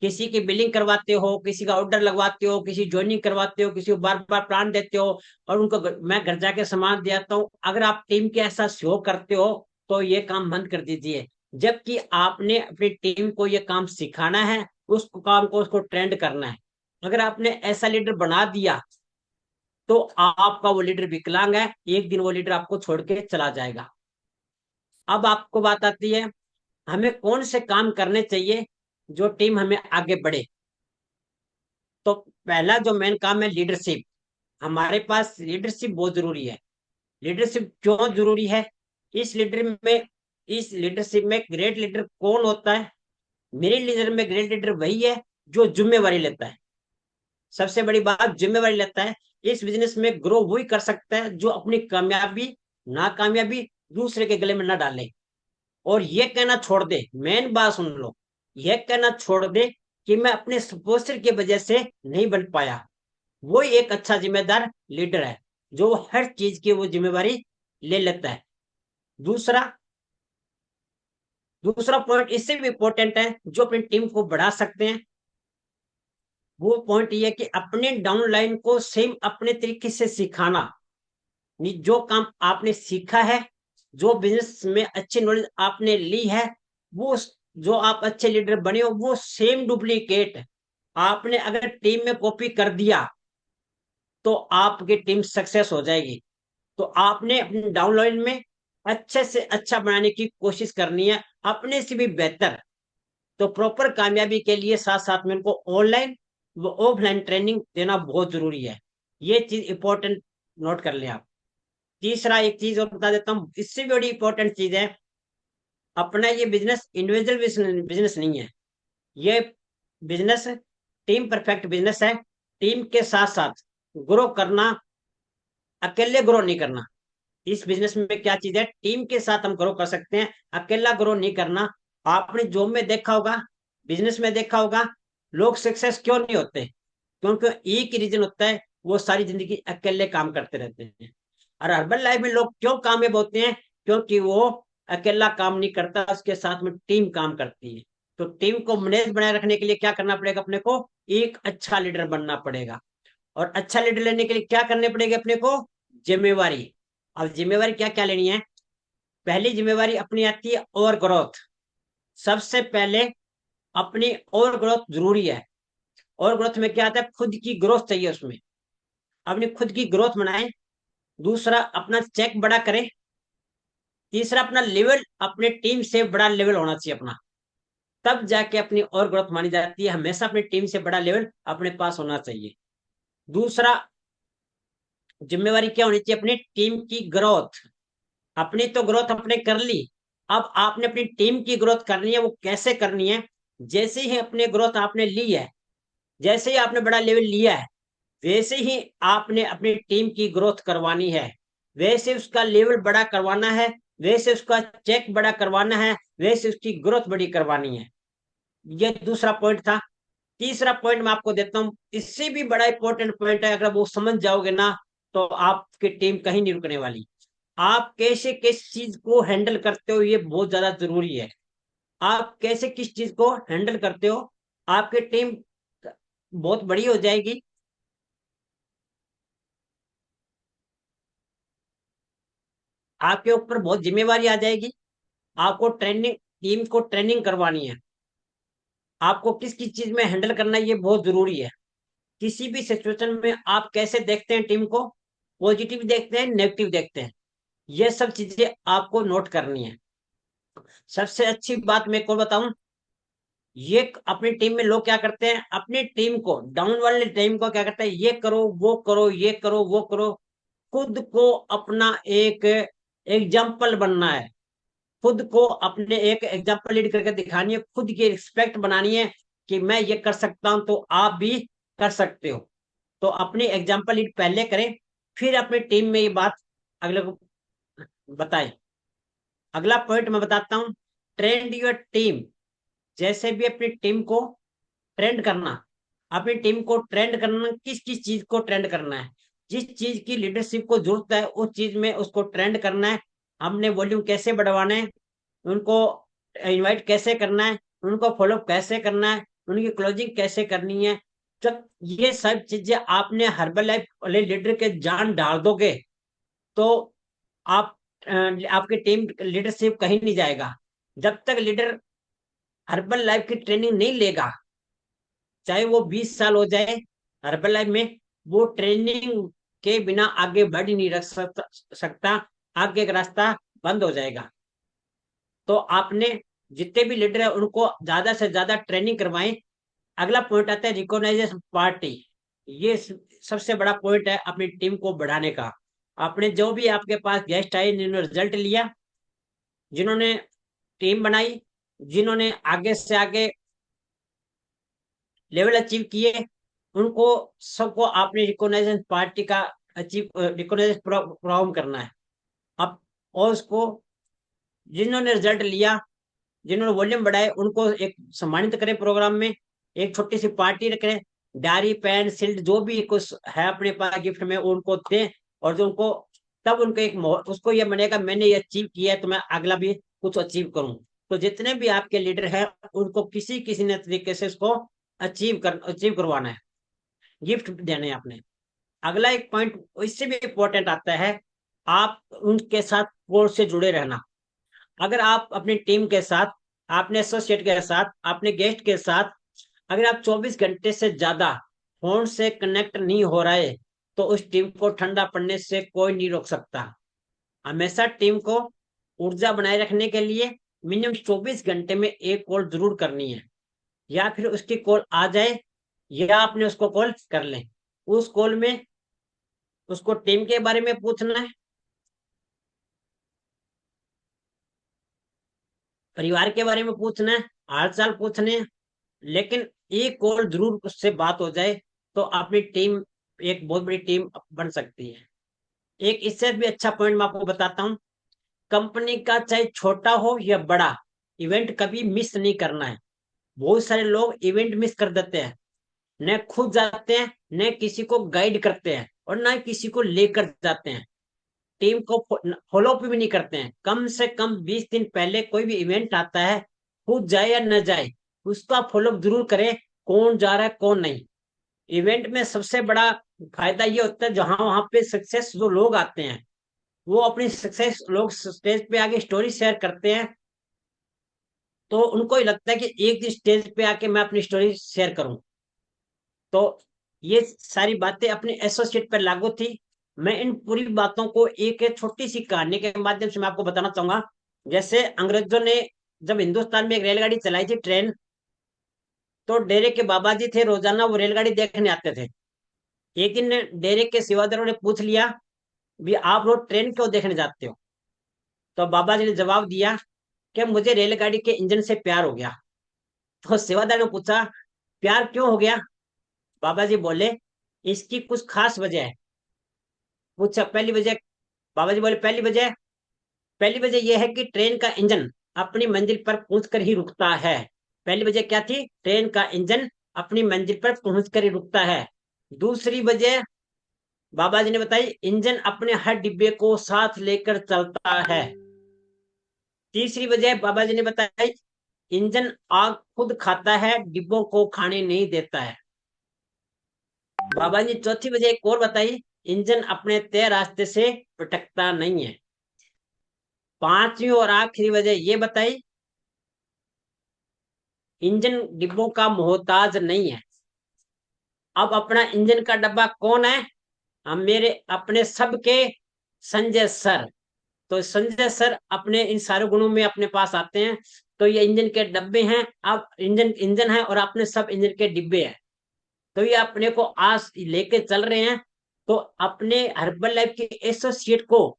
किसी की बिलिंग करवाते हो, किसी का ऑर्डर लगवाते हो, किसी ज्वाइनिंग करवाते हो, किसी को बार बार प्लान देते हो, और उनको मैं घर जाके सामान दे आता हूँ, अगर आप टीम के ऐसा शो करते हो तो ये काम बंद कर दीजिए। जबकि आपने अपनी टीम को ये काम सिखाना है, उस काम को उसको ट्रेंड करना है। अगर आपने ऐसा लीडर बना दिया तो आपका वो लीडर विकलांग है, एक दिन वो लीडर आपको छोड़ के चला जाएगा। अब आपको बात आती है हमें कौन से काम करने चाहिए जो टीम हमें आगे बढ़े। तो पहला जो मेन काम है लीडरशिप। हमारे पास लीडरशिप बहुत जरूरी है। लीडरशिप क्यों जरूरी है, इस लीडरशिप में ग्रेट लीडर कौन होता है, मेरे लीडर में ग्रेट लीडर वही है जो जिम्मेवारी लेता है। सबसे बड़ी बात, जिम्मेवारी लेता है। इस बिजनेस में ग्रो वही कर सकता है जो अपनी कामयाबी नाकामयाबी दूसरे के गले में ना डाले, और ये कहना छोड़ दे, मेन बात सुन लो, ये कहना छोड़ दे कि मैं अपने स्पॉन्सर की वजह से नहीं बन पाया। वो एक अच्छा जिम्मेदार लीडर है जो हर चीज की वो जिम्मेवारी ले लेता है। दूसरा दूसरा पॉइंट इससे भी इंपॉर्टेंट है जो अपनी टीम को बढ़ा सकते हैं, वो पॉइंट ये है कि अपने डाउनलाइन को सेम अपने तरीके से सिखाना। जो काम आपने सीखा है, जो बिजनेस में अच्छी नॉलेज आपने ली है, वो जो आप अच्छे लीडर बने हो वो सेम डुप्लीकेट आपने अगर टीम में कॉपी कर दिया तो आपकी टीम सक्सेस हो जाएगी। तो आपने अपने डाउनलाइन में अच्छे से अच्छा बनाने की कोशिश करनी है, अपने से भी बेहतर। तो प्रॉपर कामयाबी के लिए साथ साथ में उनको ऑनलाइन व ऑफलाइन ट्रेनिंग देना बहुत जरूरी है। ये चीज इंपॉर्टेंट नोट कर लें आप। तीसरा एक चीज और बता देता हूँ, इससे भी बड़ी इंपॉर्टेंट चीज है, अपना ये बिजनेस इंडिविजुअल बिजनेस नहीं है, ये बिजनेस टीम परफेक्ट बिजनेस है। टीम के साथ साथ ग्रो करना, अकेले ग्रो नहीं करना। इस बिजनेस में क्या चीज है, टीम के साथ हम ग्रो कर सकते हैं, अकेला ग्रो नहीं करना। आपने जॉब में देखा होगा, बिजनेस में देखा होगा, लोग सक्सेस क्यों नहीं होते, क्योंकि एक ही रीजन होता है, वो सारी जिंदगी अकेले काम करते रहते हैं। और अर्बन लाइफ में लोग क्यों कामयाब होते हैं, क्योंकि वो अकेला काम नहीं करता, उसके साथ में टीम काम करती है। तो टीम को मैनेज बनाए रखने के लिए क्या करना पड़ेगा, अपने को एक अच्छा लीडर बनना पड़ेगा। और अच्छा लीडर लेने के लिए क्या करने पड़ेगा, अपने को जिम्मेवारी। अब जिम्मेवारी क्या क्या लेनी है, पहली जिम्मेवारी अपनी आती है और ग्रोथ। सबसे पहले अपनी और ग्रोथ जरूरी है। और ग्रोथ में क्या आता है, खुद की ग्रोथ चाहिए उसमें, अपनी खुद की ग्रोथ बनाए। दूसरा अपना चेक बड़ा करे। तीसरा अपना लेवल अपने टीम से बड़ा लेवल होना चाहिए अपना, तब जाके अपनी और ग्रोथ मानी जाती है। हमेशा अपनी टीम से बड़ा लेवल अपने पास होना चाहिए। दूसरा जिम्मेवारी क्या होनी चाहिए, अपनी टीम की ग्रोथ। अपनी तो ग्रोथ अपने कर ली, अब आपने अपनी टीम की ग्रोथ करनी है, वो कैसे करनी है? जैसे ही अपने ग्रोथ आपने ली है, जैसे ही आपने बड़ा लेवल लिया है, वैसे ही आपने अपनी टीम की ग्रोथ करवानी है, वैसे उसका लेवल बड़ा करवाना है, वैसे उसका चेक बड़ा करवाना है, वैसे उसकी ग्रोथ बड़ी करवानी है। ये दूसरा पॉइंट था। तीसरा पॉइंट मैं आपको देता हूं, इससे भी बड़ा इंपॉर्टेंट पॉइंट है, अगर वो समझ जाओगे ना तो आपकी टीम कहीं नहीं रुकने वाली। आप कैसे किस चीज को हैंडल करते हो, ये बहुत ज्यादा जरूरी है। आप कैसे किस चीज को हैंडल करते हो, आपकी टीम बहुत बड़ी हो जाएगी। आपके ऊपर बहुत जिम्मेवारी आ जाएगी। आपको ट्रेनिंग, टीम को ट्रेनिंग करवानी है, आपको किस किस चीज में हैंडल करना है, ये बहुत जरूरी है। किसी भी सिचुएशन में आप कैसे देखते हैं टीम को, पॉजिटिव देखते हैं, नेगेटिव देखते हैं, ये सब चीजें आपको नोट करनी है। सबसे अच्छी बात मैं को बताऊं, ये अपनी टीम में लोग क्या करते हैं, अपनी टीम को, डाउन वाले टीम को क्या करते हैं, ये करो वो करो ये करो वो करो। खुद को अपना एक एग्जाम्पल बनना है, खुद को अपने एक एग्जाम्पल लीड करके दिखानी है, खुद की रिस्पेक्ट बनानी है कि मैं ये कर सकता हूं तो आप भी कर सकते हो। तो अपनी एग्जाम्पल लीड पहले करें, फिर अपनी टीम में ये बात अगले को बताएं। अगला पॉइंट मैं बताता हूं, ट्रेंड योर टीम। जैसे भी अपनी टीम को ट्रेंड करना, अपनी टीम को ट्रेंड करना, किस किस चीज को ट्रेंड करना है, जिस चीज की लीडरशिप को जरूरत है उस चीज में उसको ट्रेंड करना है। हमने वॉल्यूम कैसे बढ़वाना है, उनको इनवाइट कैसे करना है, उनको फॉलो कैसे करना है, उनकी क्लोजिंग कैसे करनी है। जब ये सब चीजें आपने हर्बल लाइफ वाले लीडर के जान डाल दोगे तो आप आपकी टीम लीडरशिप कहीं नहीं जाएगा। जब तक लीडर हर्बल लाइफ की ट्रेनिंग नहीं लेगा, चाहे वो 20 साल हो जाए हर्बल लाइफ में, वो ट्रेनिंग के बिना आगे बढ़ ही नहीं रख सकता, आगे का रास्ता बंद हो जाएगा। तो आपने जितने भी लीडर है उनको ज्यादा से ज्यादा ट्रेनिंग करवाएं। अगला पॉइंट आता है रिकॉग्नाइजेशन पार्टी। ये सबसे बड़ा पॉइंट है अपनी टीम को बढ़ाने का। आपने जो भी आपके पास गेस्ट आए, जिन्होंने रिजल्ट लिया, जिन्होंने टीम बनाई, जिन्होंने आगे से आगे लेवल अचीव किए, उनको सबको आपने रिकॉग्नाइजेशन पार्टी का अचीव रिकॉग्नाइजेशन प्रोग्राम करना है। अब और उसको जिन्होंने रिजल्ट लिया, जिन्होंने वॉल्यूम बढ़ाए, उनको एक सम्मानित करें प्रोग्राम में, एक छोटी सी पार्टी रखें, डायरी पेन सिल्ड जो भी कुछ है अपने पास गिफ्ट में उनको दें। और जो उनको तब उनको एक उसको ये बनेगा मैंने ये अचीव किया है तो मैं अगला भी कुछ अचीव करूं। तो जितने भी आपके लीडर हैं उनको किसी किसी न तरीके से उसको अचीव करवाना है, गिफ्ट देने हैं आपने। अगला एक पॉइंट इससे भी इंपॉर्टेंट आता है, आप उनके साथ कोर से जुड़े रहना। अगर आप अपनी टीम के साथ, अपने एसोसिएट के साथ, अपने गेस्ट के साथ अगर आप 24 घंटे से ज्यादा फोन से कनेक्ट नहीं हो रहे तो उस टीम को ठंडा पड़ने से कोई नहीं रोक सकता। हमेशा टीम को ऊर्जा बनाए रखने के लिए मिनिमम 24 घंटे में एक कॉल जरूर करनी है, या फिर उसकी कॉल आ जाए या आपने उसको कॉल कर लें। उस कॉल में उसको टीम के बारे में पूछना है, परिवार के बारे में पूछना है, हाल चाल पूछने हैं, लेकिन एक कॉल जरूर उससे बात हो जाए तो अपनी टीम एक बहुत बड़ी टीम बन सकती है। एक इससे भी अच्छा पॉइंट मैं आपको बताता हूँ, कंपनी का चाहे छोटा हो या बड़ा, इवेंट कभी मिस नहीं करना है। बहुत सारे लोग इवेंट मिस कर देते हैं, न खुद जाते हैं, न किसी को गाइड करते हैं, और न किसी को लेकर जाते हैं, टीम को फॉलो अप भी नहीं करते हैं। कम से कम 20 दिन पहले कोई भी इवेंट आता है, खुद जाए या न जाए, उसका फॉलो अप जरूर करें, कौन जा रहा है कौन नहीं। इवेंट में सबसे बड़ा फायदा ये होता है, जहां वहां पे सक्सेस जो लोग आते हैं वो अपनी सक्सेस लोग स्टेज पे आके स्टोरी शेयर करते हैं, तो उनको ही लगता है कि एक दिन स्टेज पे आके मैं अपनी स्टोरी शेयर करूं। तो ये सारी बातें अपने एसोसिएट पर लागू थी। मैं इन पूरी बातों को एक छोटी सी कहानी के माध्यम से मैं आपको बताना चाहूंगा। जैसे अंग्रेजों ने जब हिंदुस्तान में एक रेलगाड़ी चलाई थी, ट्रेन, तो डेरे के बाबा जी थे, रोजाना वो रेलगाड़ी देखने आते थे। एक दिन डेरे के सेवादारों ने पूछ लिया भी आप रोज ट्रेन क्यों देखने जाते हो? तो बाबा जी ने जवाब दिया कि मुझे रेलगाड़ी के इंजन से प्यार हो गया। तो सेवादार ने पूछा प्यार क्यों हो गया? बाबा जी बोले इसकी कुछ खास वजह है। पूछा पहली वजह? बाबा जी बोले पहली वजह यह है कि ट्रेन का इंजन अपनी मंजिल पर पहुंचकर ही रुकता है। पहली वजह क्या थी? ट्रेन का इंजन अपनी मंजिल पर पहुंचकर ही रुकता है। दूसरी वजह बाबा जी ने बताई इंजन अपने हर डिब्बे को साथ लेकर चलता है। तीसरी वजह बाबा जी ने बताई इंजन आग खुद खाता है, डिब्बों को खाने नहीं देता है। बाबा जी चौथी वजह एक और बताई इंजन अपने तय रास्ते से भटकता नहीं है। पांचवी और आखिरी वजह ये बताई इंजन डिब्बों का मोहताज नहीं है। अब अपना इंजन का डब्बा कौन है? हम मेरे अपने सबके संजय सर। तो संजय सर अपने इन सारे गुणों में अपने पास आते हैं। तो ये इंजन के डब्बे हैं। अब इंजन है और अपने सब इंजन के डिब्बे हैं। तो ये अपने को आज लेके चल रहे हैं। तो अपने हर्बल लाइफ के एसोसिएट को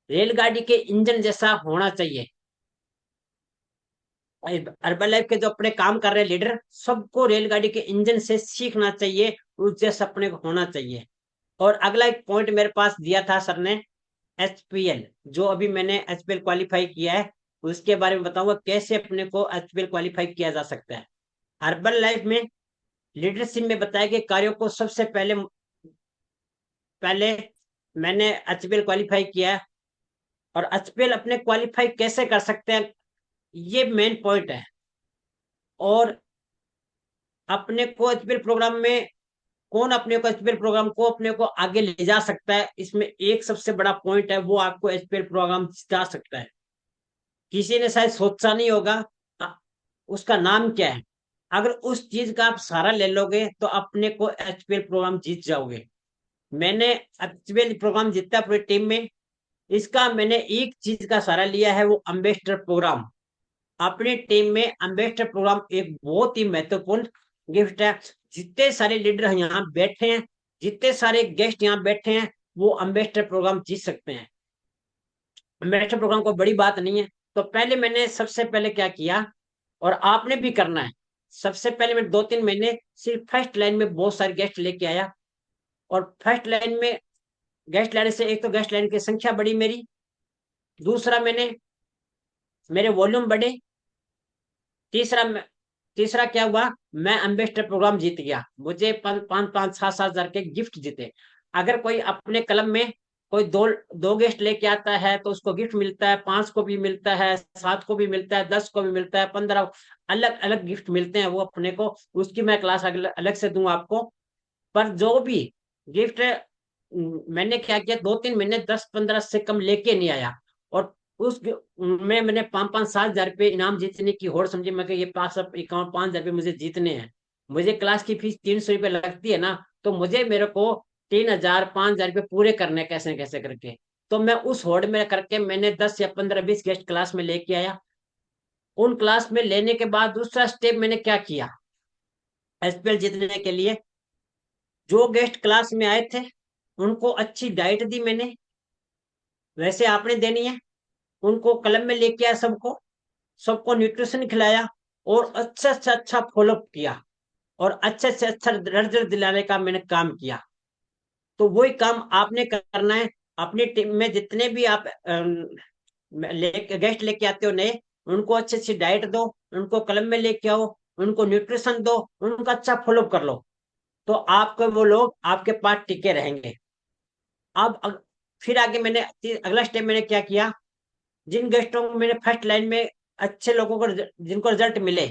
रेलगाड़ी के इंजन जैसा होना चाहिए। अर्बन लाइफ के जो अपने काम कर रहे हैं लीडर, सबको रेलगाड़ी के इंजन से सीखना चाहिए, उस जैसा अपने को होना चाहिए। और अगला एक पॉइंट मेरे पास दिया था सर ने एचपीएल, जो अभी मैंने एचपीएल क्वालिफाई किया है, उसके बारे में बताऊंगा कैसे अपने को एचपीएल क्वालिफाई किया जा सकता है। अर्बन लाइफ में लीडरशिप में बताया कि कार्यों को सबसे पहले मैंने एचपीएल क्वालिफाई किया है। और एचपीएल अपने क्वालिफाई कैसे कर सकते हैं, ये मेन पॉइंट है। और अपने को एचपीएल प्रोग्राम में कौन अपने को एचपीएल प्रोग्राम को अपने को आगे ले जा सकता है, इसमें एक सबसे बड़ा पॉइंट है, वो आपको एचपीएल प्रोग्राम जा सकता है। किसी ने शायद सोचा नहीं होगा उसका नाम क्या है। अगर उस चीज का आप सहारा ले लोगे तो अपने को एचपीएल प्रोग्राम जीत जाओगे। मैंने एचपीएल प्रोग्राम जीता पूरी टीम में। इसका मैंने एक चीज का सहारा लिया है, वो एम्बेसडर प्रोग्राम। अपनी टीम में एम्बेसडर प्रोग्राम एक बहुत ही महत्वपूर्ण गिफ्ट है। जितने सारे लीडर यहाँ बैठे हैं, जितने सारे गेस्ट यहाँ बैठे हैं, वो एम्बेसडर प्रोग्राम जीत सकते हैं। एम्बेसडर प्रोग्राम को बड़ी बात नहीं है। तो पहले मैंने सबसे पहले क्या किया, और आपने भी करना है, सबसे पहले मैं 2-3 महीने सिर्फ फर्स्ट लाइन में बहुत सारे गेस्ट लेके आया। और फर्स्ट लाइन में गेस्ट लाने से एक तो गेस्ट लाइन की संख्या बढ़ी मेरी, दूसरा मेरे वॉल्यूम बढ़े, तीसरा क्या हुआ, मैं एम्बेसडर प्रोग्राम जीत गया। मुझे 5-5-7 हजार के गिफ्ट जीते। अगर कोई अपने क्लब में कोई दो गेस्ट लेके आता है तो उसको गिफ्ट मिलता है, 5 को भी मिलता है, 7 को भी मिलता है, 10 को भी मिलता है, 15 अलग अलग गिफ्ट मिलते हैं वो अपने को। उसकी मैं क्लास अलग से दूं आपको। पर जो भी गिफ्ट मैंने क्या किया, 2-3 महीने 10-15 से कम लेके नहीं आया। और उस में मैंने 5-5-7 हजार रुपये इनाम जीतने की होड़ समझी। मैं ये 5-5 हजार रुपये मुझे जीतने हैं। मुझे क्लास की फीस 300 रुपये लगती है ना, तो मेरे को 3,000-5,000 रुपये पूरे करने कैसे कैसे करके। तो मैं उस होड़ में करके मैंने 10 या 15-20 गेस्ट क्लास में लेके आया। उन क्लास में लेने के बाद दूसरा स्टेप मैंने क्या किया, एसपीएल जीतने के लिए जो गेस्ट क्लास में आए थे उनको अच्छी डाइट दी मैंने, वैसे आपने देनी है। उनको क्लब में लेके आया, सबको न्यूट्रिशन खिलाया और अच्छे से अच्छा फॉलोअप किया और अच्छे से अच्छा रिजल्ट दिलाने का मैंने काम किया। तो वही काम आपने करना है। अपनी टीम में जितने भी आप गेस्ट लेके आते हो नए, उनको अच्छी अच्छी डाइट दो, उनको क्लब में लेके आओ, उनको न्यूट्रिशन दो, उनका अच्छा फॉलोअप कर लो, तो आपको वो लोग आपके पास टिके रहेंगे। अब फिर आगे मैंने अगला स्टेप मैंने क्या किया, जिन गेस्टों को मैंने फर्स्ट लाइन में अच्छे लोगों को जिनको रिजल्ट मिले,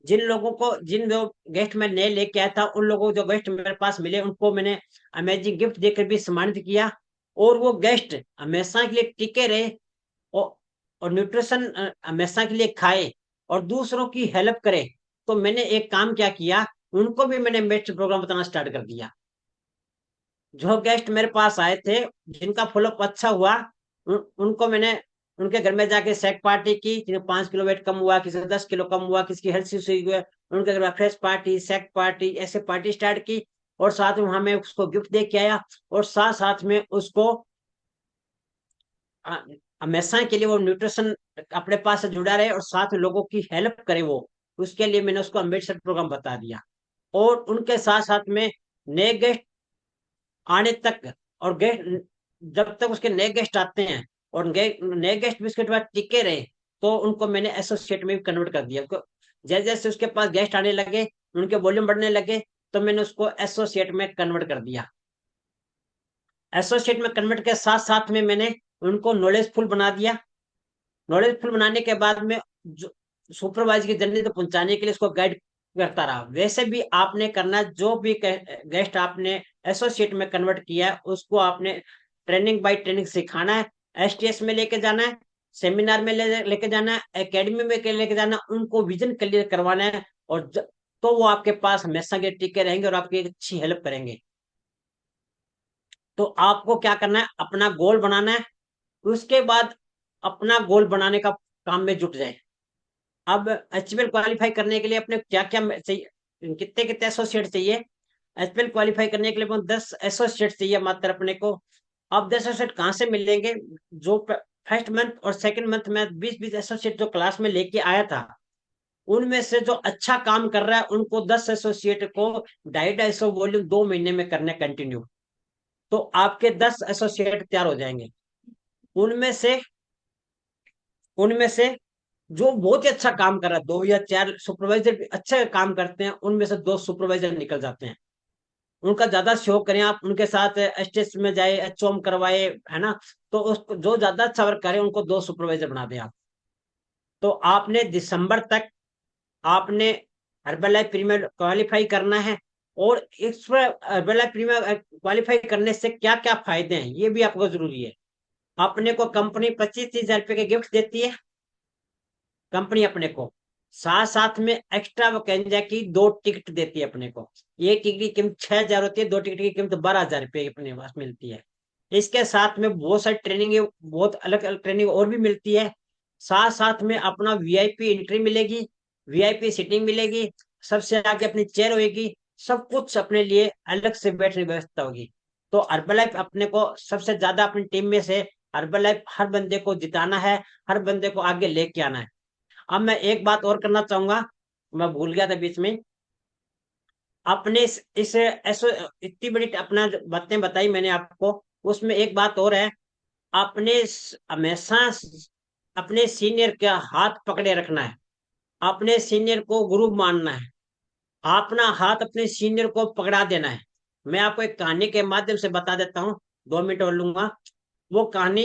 जिन जो गेस्ट मैं नए लेके आया था, उन लोगों को जो गेस्ट मेरे पास मिले उनको मैंने अमेजिंग गिफ्ट देकर भी सम्मानित किया। और वो गेस्ट हमेशा के लिए टिके रहे और न्यूट्रिशन हमेशा के लिए खाए और दूसरों की हेल्प करे। तो मैंने एक काम क्या किया, उनको भी मैंने बेस्ट प्रोग्राम बताना स्टार्ट कर दिया। जो गेस्ट मेरे पास आए थे, जिनका फॉलोअप अच्छा हुआ, उनको मैंने उनके घर में जाके सेक पार्टी की, जिन्हें 5 किलो वेट कम हुआ, किसी 10 किलो कम हुआ, किसी की हेल्थ इश्यू हुआ, उनके घर में फ्रेश पार्टी, सेक पार्टी, ऐसे पार्टी स्टार्ट की। और साथ में वहां मैं उसको गिफ्ट दे के आया और साथ साथ में उसको हमेशा के लिए वो न्यूट्रिशन अपने पास से जुड़ा रहे और साथ में लोगों की हेल्प करे वो, उसके लिए मैंने उसको अम्बेसडर प्रोग्राम बता दिया। और उनके साथ साथ में नए गेस्ट आने तक, और गेस्ट जब तक उसके नए गेस्ट आते हैं और नए गेस्ट भी उसके बाद टिके रहे, तो उनको मैंने एसोसिएट में भी कन्वर्ट कर दिया। जैसे जैसे उसके पास गेस्ट आने लगे, उनके वॉल्यूम बढ़ने लगे, तो मैंने उसको एसोसिएट में कन्वर्ट कर दिया। एसोसिएट में कन्वर्ट के साथ साथ में मैंने उनको नॉलेजफुल बना दिया। नॉलेजफुल बनाने के बाद में जो सुपरवाइजर की जर्नी तक पहुंचाने के लिए उसको गाइड करता रहा। वैसे भी आपने करना है, जो भी गेस्ट आपने एसोसिएट में कन्वर्ट किया है उसको आपने ट्रेनिंग बाय ट्रेनिंग सिखाना है, एसटीएस में लेके जाना है, सेमिनार में लेके जाना है, एकेडमी में लेके जाना है, उनको विजन क्लियर करवाना है। और तो वो आपके पास हमेशा के टिके रहेंगे और आपकी अच्छी हेल्प करेंगे। तो आपको क्या करना है, अपना गोल बनाना है, उसके बाद अपना गोल बनाने का काम में जुट जाए। अब एचपीएल क्वालिफाई करने के लिए अपने क्या क्या चाहिए, कितने कितने एसोसिएट चाहिए। एचपीएल क्वालिफाई करने के लिए 10 एसोसिएट चाहिए मात्र अपने को। अब 10 एसोसिएट कहाँ से मिलेंगे, जो फर्स्ट मंथ और सेकंड मंथ में 20-20 एसोसिएट जो क्लास में लेके आया था, उनमें से जो अच्छा काम कर रहा है उनको 10 एसोसिएट को 250 वॉल्यूम 2 महीने में करने कंटिन्यू, तो आपके 10 एसोसिएट तैयार हो जाएंगे। उनमें से जो बहुत ही अच्छा काम कर रहा है, 2 या 4 सुपरवाइजर भी अच्छा काम करते हैं, उनमें से 2 सुपरवाइजर निकल जाते हैं। उनका ज्यादा सहयोग करें आप, उनके साथ एसटीएस में जाए, एचओएम करवाए, है ना। तो उसको जो ज्यादा अच्छा वर्क करे उनको 2 सुपरवाइजर बना दें आप। तो आपने दिसंबर तक आपने हर्बल प्रीमियर क्वालिफाई करना है। और इस हर्बल प्रीमियर क्वालिफाई करने से क्या क्या फायदे हैं ये भी आपको जरूरी है। अपने को कंपनी 25-30 हजार रुपए के गिफ्ट देती है कंपनी अपने को, साथ साथ में एक्स्ट्रा वैकेंजा की 2 टिकट देती है अपने को। एक टिकट की कीमत 6,000 होती है, 2 टिकट की कीमत 12,000 रुपये अपने पास मिलती है। इसके साथ में बहुत सारी ट्रेनिंग, बहुत अलग अलग ट्रेनिंग और भी मिलती है। साथ साथ में अपना वीआईपी एंट्री मिलेगी, वीआईपी सीटिंग मिलेगी, सबसे आगे अपनी चेयर होगी, सब कुछ अपने लिए अलग से बैठने की व्यवस्था होगी। तो हर्बलाइफ अपने को सबसे ज्यादा अपनी टीम में से हर्बलाइफ हर बंदे को जिताना है, हर बंदे को आगे लेके आना है। अब मैं एक बात और करना चाहूंगा, मैं भूल गया था बीच में। अपने इस ऐसो इतनी बड़ी अपना बातें बताई मैंने आपको, उसमें एक बात और है, अपने हमेशा अपने सीनियर का हाथ पकड़े रखना है, अपने सीनियर को गुरु मानना है, अपना हाथ अपने सीनियर को पकड़ा देना है। मैं आपको एक कहानी के माध्यम से बता देता हूँ, 2 मिनट और लूंगा। वो कहानी,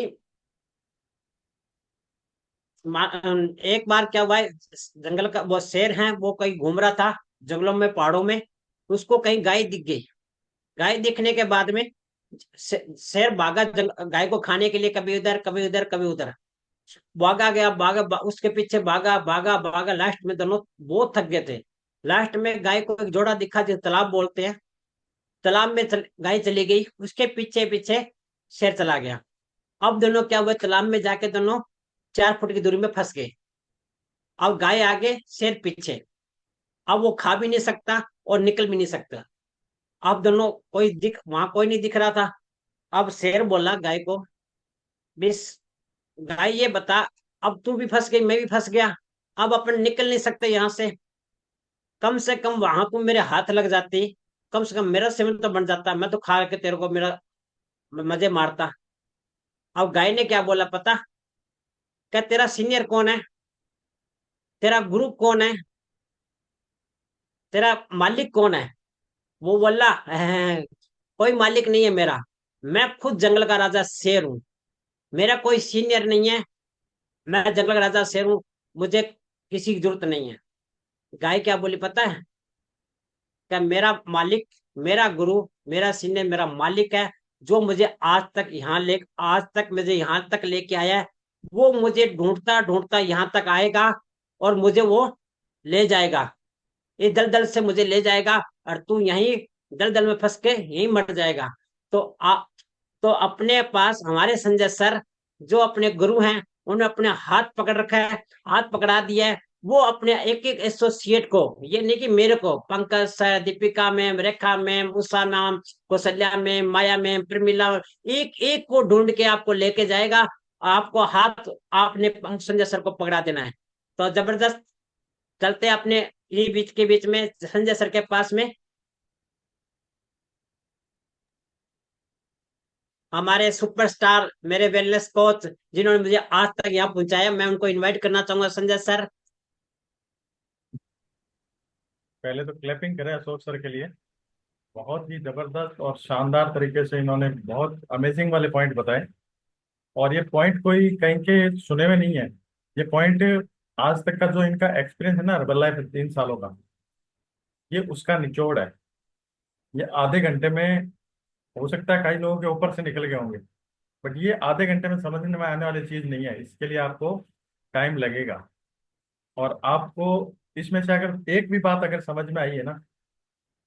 एक बार क्या हुआ है, जंगल का वो शेर है, वो कहीं घूम रहा था जंगलों में, पहाड़ों में, उसको कहीं गाय दिख गई। गाय दिखने के बाद में शेर भागा गाय को खाने के लिए, कभी उधर कभी उधर कभी उधर भागा गया, उसके पीछे भागा भागा भागा, लास्ट में दोनों बहुत थक गए थे। लास्ट में गाय को एक जोड़ा दिखा जिसे तालाब बोलते हैं, तालाब में गाय चली गई, उसके पीछे पीछे शेर चला गया। अब दोनों क्या हुआ, तालाब में जाके दोनों 4 फुट की दूरी में फंस गए। अब गाय आगे शेर पीछे, अब वो खा भी नहीं सकता और निकल भी नहीं सकता। अब दोनों वहां कोई नहीं दिख रहा था। अब शेर बोला गाय को, बिस गाय ये बता, अब तू भी फंस गई, मैं भी फंस गया, अब अपन निकल नहीं सकते यहाँ से कम वहां को मेरे हाथ लग जाती, कम से कम मेरा सेवन तो बन जाता, मैं तो खा के तेरे को मेरा मजे मारता। अब गाय ने क्या बोला पता, क्या तेरा सीनियर कौन है, तेरा गुरु कौन है, तेरा मालिक कौन है? वो बोला, कोई मालिक नहीं है मेरा, मैं खुद जंगल का राजा शेर हूं, मेरा कोई सीनियर नहीं है, मैं जंगल का राजा शेर हूं, मुझे किसी की जरूरत नहीं है। गाय क्या बोली पता है, क्या मेरा मालिक, मेरा गुरु, मेरा सीनियर, मेरा मालिक है, जो मुझे आज तक मुझे यहाँ तक लेके आया है, वो मुझे ढूंढता ढूंढता यहाँ तक आएगा और मुझे वो ले जाएगा, इस दलदल से मुझे ले जाएगा, और तू यहीं दलदल में फंस के यहीं मर जाएगा। तो अपने पास हमारे संजय सर जो अपने गुरु हैं, उन्होंने अपने हाथ पकड़ रखा है, हाथ पकड़ा दिया है। वो अपने एक एक एसोसिएट को, ये नहीं कि मेरे को, Pankaj sir, Deepika ma'am, Rekha ma'am, Usha ma'am, Kaushalya ma'am, माया मैम, प्रमिला, एक एक को ढूंढ के आपको लेके जाएगा आपको हाथ आपने संजय सर को पकड़ा देना है। तो जबरदस्त चलते हैं अपने ही बीच के बीच में संजय सर के पास में। हमारे सुपरस्टार मेरे वेलनेस कोच जिन्होंने मुझे आज तक यहाँ पहुंचाया, मैं उनको इनवाइट करना चाहूंगा। संजय सर, पहले तो क्लैपिंग करें अशोक सर के लिए। बहुत ही जबरदस्त और शानदार तरीके से इन्होंने बहुत अमेजिंग वाले पॉइंट बताए। और ये पॉइंट कोई कहीं के सुने में नहीं है, ये पॉइंट आज तक का जो इनका एक्सपीरियंस है ना हर्बल लाइफ 3 सालों का, ये उसका निचोड़ है। ये आधे घंटे में, हो सकता है कई लोगों के ऊपर से निकल गए होंगे, बट ये आधे घंटे में समझ में आने वाली चीज नहीं है। इसके लिए आपको टाइम लगेगा। और आपको इसमें से अगर एक भी बात अगर समझ में आई है ना,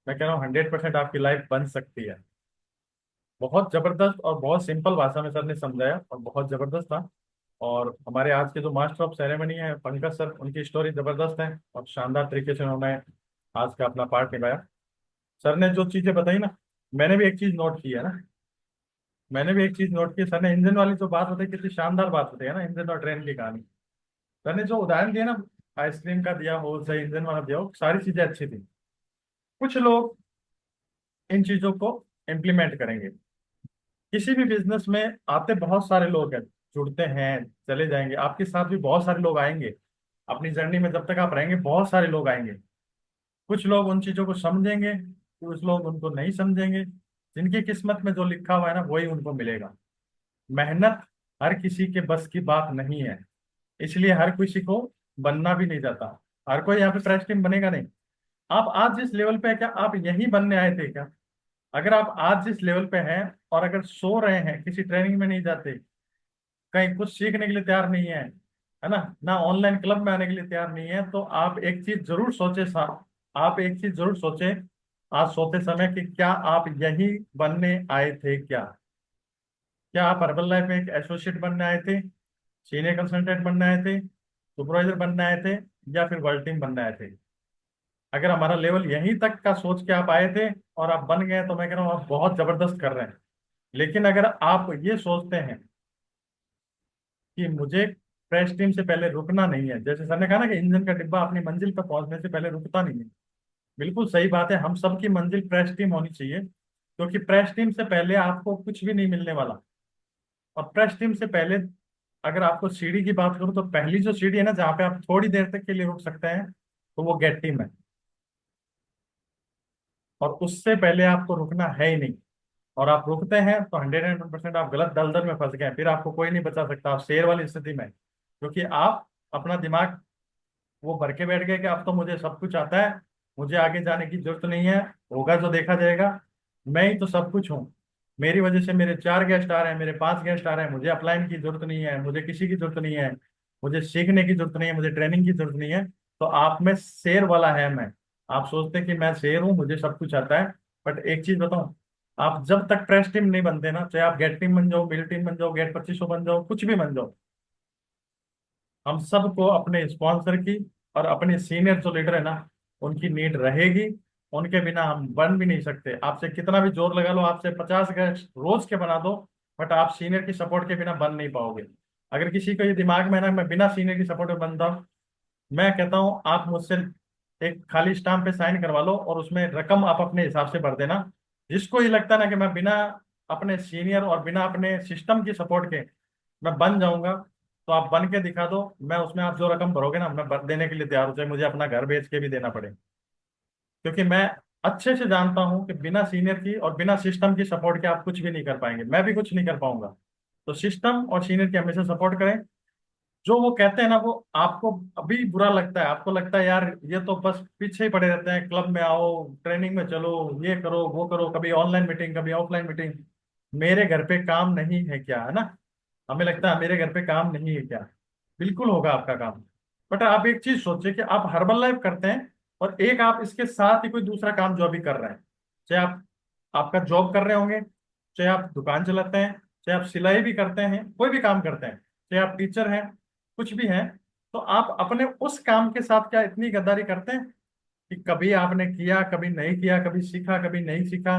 मैं कह रहा हूँ 100% आपकी लाइफ बन सकती है। बहुत जबरदस्त और बहुत सिंपल भाषा में सर ने समझाया और बहुत जबरदस्त था। और हमारे आज के जो मास्टर ऑफ सेरेमनी है पंकज सर, उनकी स्टोरी जबरदस्त है और शानदार तरीके से उन्होंने आज का अपना पार्ट निभाया। सर ने जो चीजें बताई ना, मैंने भी एक चीज नोट की है ना, मैंने भी एक चीज नोट की। सर ने इंजन वाली जो बात बताई, कितनी शानदार बात बताई है ना, इंजन और ट्रेन की कहानी। सर ने जो उदाहरण दिया ना, आइसक्रीम का दिया हो चाहे इंजन वाला दिया हो, सारी चीजें अच्छी थी। कुछ लोग इन चीजों को इम्प्लीमेंट करेंगे। किसी भी बिजनेस में आते बहुत सारे लोग हैं, जुड़ते हैं, चले जाएंगे, आपके साथ भी बहुत सारे लोग आएंगे। अपनी जर्नी में जब तक आप रहेंगे बहुत सारे लोग आएंगे। कुछ लोग उन चीजों को समझेंगे, कुछ लोग उनको नहीं समझेंगे। जिनकी किस्मत में जो लिखा हुआ है ना, वही उनको मिलेगा। मेहनत हर किसी के बस की बात नहीं है, इसलिए हर किसी को बनना भी नहीं जाता। हर कोई यहाँ पे प्रेस टीम बनेगा नहीं। आप आज जिस लेवल पे है, क्या आप यही बनने आए थे क्या? अगर आप आज जिस लेवल पे हैं और अगर सो रहे हैं, किसी ट्रेनिंग में नहीं जाते, कहीं कुछ सीखने के लिए तैयार नहीं है ना, ना ऑनलाइन क्लब में आने के लिए तैयार नहीं है, तो आप एक चीज जरूर सोचे आप एक चीज जरूर सोचे आज सोते समय कि क्या आप यही बनने आए थे क्या? क्या आप हर्बल लाइफ में एक एसोसिएट बनने आए थे, सीनियर कंसल्टेंट बनने आए थे, सुपरवाइजर बनने आए थे, या फिर वर्ल्ड टीम बनने आए थे? अगर हमारा लेवल यहीं तक का सोच के आप आए थे और आप बन गए, तो मैं कह रहा हूँ आप बहुत जबरदस्त कर रहे हैं। लेकिन अगर आप ये सोचते हैं कि मुझे प्रेस टीम से पहले रुकना नहीं है, जैसे सर ने कहा ना कि इंजन का डिब्बा अपनी मंजिल पर पहुंचने से पहले रुकता नहीं है, बिल्कुल सही बात है। हम सबकी मंजिल प्रेस टीम होनी चाहिए, क्योंकि प्रेस टीम से पहले आपको कुछ भी नहीं मिलने वाला। और प्रेस टीम से पहले अगर आपको सीढ़ी की बात करूं, तो पहली जो सीढ़ी है ना, जहाँ पे आप थोड़ी देर तक के लिए रुक सकते हैं, तो वो गेट टीम है। और उससे पहले आपको रुकना है ही नहीं। और आप रुकते हैं तो 100% आप गलत दलदल में फंस गए, फिर आपको कोई नहीं बचा सकता। आप शेर वाली स्थिति में, क्योंकि आप अपना दिमाग वो भर के बैठ गए कि अब तो मुझे सब कुछ आता है, मुझे आगे जाने की जरूरत नहीं है, होगा जो देखा जाएगा, मैं ही तो सब कुछ हूँ। मेरी वजह से मेरे 4 गेस्ट आ रहे हैं, मेरे 5 गेस्ट आ रहे हैं, मुझे अपलाइन की जरूरत नहीं है, मुझे किसी की जरूरत नहीं है, मुझे सीखने की जरूरत नहीं है, मुझे ट्रेनिंग की जरूरत नहीं है। तो आप में शेर वाला है मैं। आप सोचते हैं कि मैं शेर हूँ, मुझे सब कुछ आता है। बट एक चीज बताऊं, आप जब तक प्रेस टीम नहीं बनते ना, चाहे आप गेट टीम बन जाओ, मिल टीम बन जाओ, गेट 2500 बन जाओ, कुछ भी बन जाओ, हम सबको अपने स्पॉन्सर की और अपने सीनियर जो लीडर है ना, उनकी नीड रहेगी। उनके बिना हम बन भी नहीं सकते। आपसे कितना भी जोर लगा लो, आपसे 50 गेस्ट रोज के बना दो, बट आप सीनियर की सपोर्ट के बिना बन नहीं पाओगे। अगर किसी को ये दिमाग में है ना मैं बिना सीनियर की सपोर्ट में बनता हूँ, मैं कहता हूँ आप मुझसे एक खाली स्टाम्प पे साइन करवा लो और उसमें रकम आप अपने हिसाब से भर देना। जिसको ये लगता है ना कि मैं बिना अपने सीनियर और बिना अपने सिस्टम की सपोर्ट के मैं बन जाऊंगा, तो आप बन के दिखा दो। मैं उसमें आप जो रकम भरोगे ना, मैं भर देने के लिए तैयार हूँ, चाहे मुझे अपना घर बेच के भी देना पड़े। क्योंकि मैं अच्छे से जानता हूं कि बिना सीनियर की और बिना सिस्टम की सपोर्ट के आप कुछ भी नहीं कर पाएंगे, मैं भी कुछ नहीं कर पाऊंगा। तो सिस्टम और सीनियर की हमेशा सपोर्ट करें। जो वो कहते हैं ना, वो आपको अभी बुरा लगता है, आपको लगता है यार ये तो बस पीछे ही पड़े रहते हैं, क्लब में आओ, ट्रेनिंग में चलो, ये करो वो करो, कभी ऑनलाइन मीटिंग कभी ऑफलाइन मीटिंग, मेरे घर पे काम नहीं है क्या, है ना? हमें लगता है मेरे घर पे काम नहीं है क्या? बिल्कुल होगा आपका काम। बट आप एक चीज सोचिए कि आप हर्बल लाइफ करते हैं और एक आप इसके साथ ही कोई दूसरा काम जो अभी कर रहे हैं, चाहे आप आपका जॉब कर रहे होंगे, चाहे आप दुकान चलाते हैं, चाहे आप सिलाई भी करते हैं, कोई भी काम करते हैं, चाहे आप टीचर हैं, कुछ भी हैं, तो आप अपने उस काम के साथ क्या इतनी गद्दारी करते हैं कि कभी आपने किया कभी नहीं किया, कभी सीखा कभी नहीं सीखा?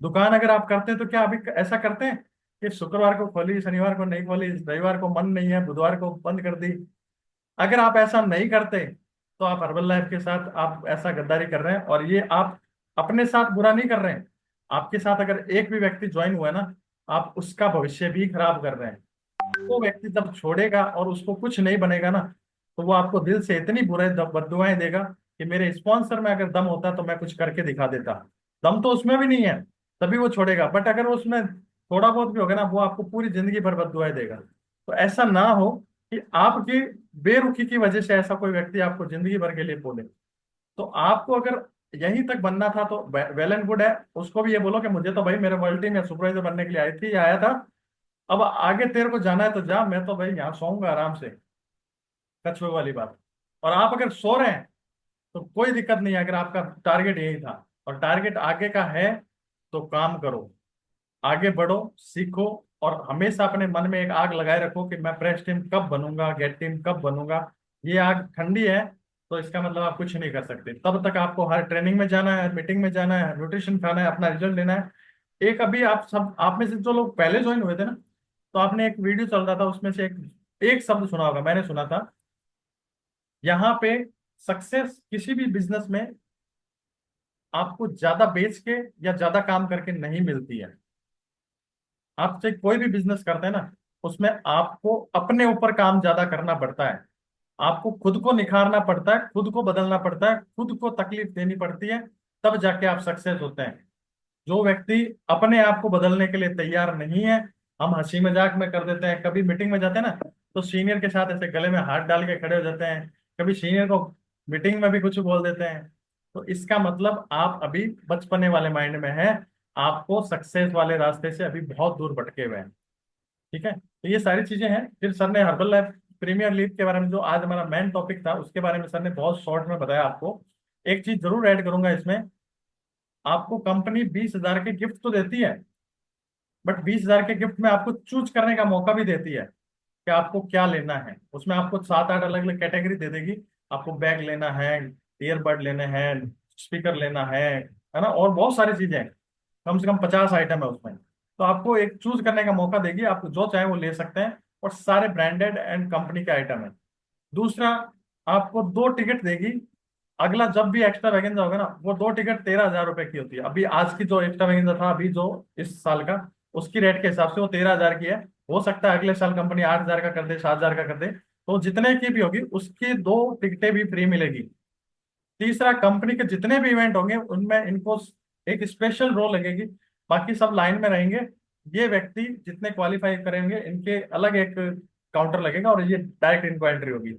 दुकान अगर आप करते हैं तो क्या अभी ऐसा करते हैं कि शुक्रवार को खोली, शनिवार को नहीं खोली, रविवार को मन नहीं है, बुधवार को बंद कर दी। अगर आप ऐसा नहीं करते तो आप हर्बल लाइफ के साथ आप ऐसा गद्दारी कर रहे हैं, और ये आप अपने साथ बुरा नहीं कर रहे हैं, आपके साथ अगर एक भी व्यक्ति ज्वाइन हुआ है ना, आप उसका भविष्य भी खराब कर रहे हैं। वो व्यक्ति जब छोड़ेगा और उसको कुछ नहीं बनेगा ना, तो वो आपको दिल से इतनी बुरे बद्दुआएं देगा कि मेरे स्पॉन्सर में अगर दम होता तो मैं कुछ करके दिखा देता। दम तो उसमें भी नहीं है, तभी वो छोड़ेगा। बट अगर उसमें थोड़ा बहुत भी होगा ना, वो आपको पूरी जिंदगी भर बद्दुआएं देगा। तो ऐसा ना हो कि आपकी बेरुखी की वजह से ऐसा कोई व्यक्ति आपको जिंदगी भर के लिए बोले। तो आपको अगर यहीं तक बनना था तो वेल एंड गुड है। उसको भी ये बोलो कि मुझे तो भाई मेरे वर्ल्ड टीम या सुपरवाइजर बनने के लिए आई थी, आया था, अब आगे तेरे को जाना है तो जा, मैं तो भाई यहाँ सोऊंगा आराम से। कछुए वाली बात। और आप अगर सो रहे हैं तो कोई दिक्कत नहीं है, अगर आपका टारगेट यही था और टारगेट आगे का है तो काम करो, आगे बढ़ो, सीखो, और हमेशा अपने मन में एक आग लगाए रखो कि मैं प्रेस टीम कब बनूंगा, गेट टीम कब बनूंगा। ये आग ठंडी है तो इसका मतलब आप कुछ नहीं कर सकते। तब तक आपको हर ट्रेनिंग में जाना है, हर मीटिंग में जाना है, न्यूट्रिशन खाना है, अपना रिजल्ट लेना है। एक अभी आप सब, आप में से जो लोग पहले ज्वाइन हुए थे ना, तो आपने एक वीडियो चल रहा था, उसमें से एक शब्द सुना होगा, मैंने सुना था, यहाँ पे सक्सेस किसी भी बिजनेस में आपको ज्यादा बेच के या ज्यादा काम करके नहीं मिलती है। आप चाहे कोई भी बिजनेस करते हैं ना, उसमें आपको अपने ऊपर काम ज्यादा करना पड़ता है, आपको खुद को निखारना पड़ता है, खुद को बदलना पड़ता है, खुद को तकलीफ देनी पड़ती है, तब जाके आप सक्सेस होते हैं। जो व्यक्ति अपने आप को बदलने के लिए तैयार नहीं है, हम हंसी मजाक में कर देते हैं, कभी मीटिंग में जाते हैं ना तो सीनियर के साथ ऐसे गले में हाथ डाल के खड़े हो जाते हैं, कभी सीनियर को मीटिंग में भी कुछ बोल देते हैं, तो इसका मतलब आप अभी बचपने वाले माइंड में है, आपको सक्सेस वाले रास्ते से अभी बहुत दूर भटके हुए हैं। ठीक है, तो ये सारी चीजें हैं। फिर सर ने हर्बल लाइफ प्रीमियर लीग के बारे में, जो आज हमारा मेन टॉपिक था, उसके बारे में सर ने बहुत शॉर्ट में बताया आपको। एक चीज जरूर ऐड करूंगा इसमें, आपको कंपनी 20,000 के गिफ्ट तो देती है, बट 20,000 के गिफ्ट में आपको चूज करने का मौका भी देती है कि आपको क्या लेना है। उसमें आपको 7-8 अलग अलग कैटेगरी दे देगी, आपको बैग लेना है, ईयरबड लेने हैं, स्पीकर लेना है ना, और बहुत सारी चीजें हैं, कम से कम 50 आइटम है उसमें। तो आपको एक चूज करने का मौका देगी, आप जो चाहे वो ले सकते हैं, और सारे ब्रांडेड एंड कंपनी के आइटम है। दूसरा, आपको 2 टिकट देगी। अगला जब भी एक्स्ट्रा वैगेंजा होगा ना, वो 2 टिकट 13,000 रुपए की होती है। अभी आज की जो एक्स्ट्रा वैगेंजा था, अभी जो इस साल का, उसकी रेट के हिसाब से वो 13,000 की है। हो सकता है अगले साल कंपनी 8,000 का कर दे, 7,000 का कर दे, तो जितने की भी होगी उसकी 2 टिकटें भी फ्री मिलेगी। तीसरा, कंपनी के जितने भी इवेंट होंगे उनमें इनको एक स्पेशल रोल लगेगी, बाकी सब लाइन में रहेंगे। ये व्यक्ति जितने क्वालिफाई करेंगे इनके अलग एक काउंटर लगेगा और ये डायरेक्ट इनको एंट्री होगी।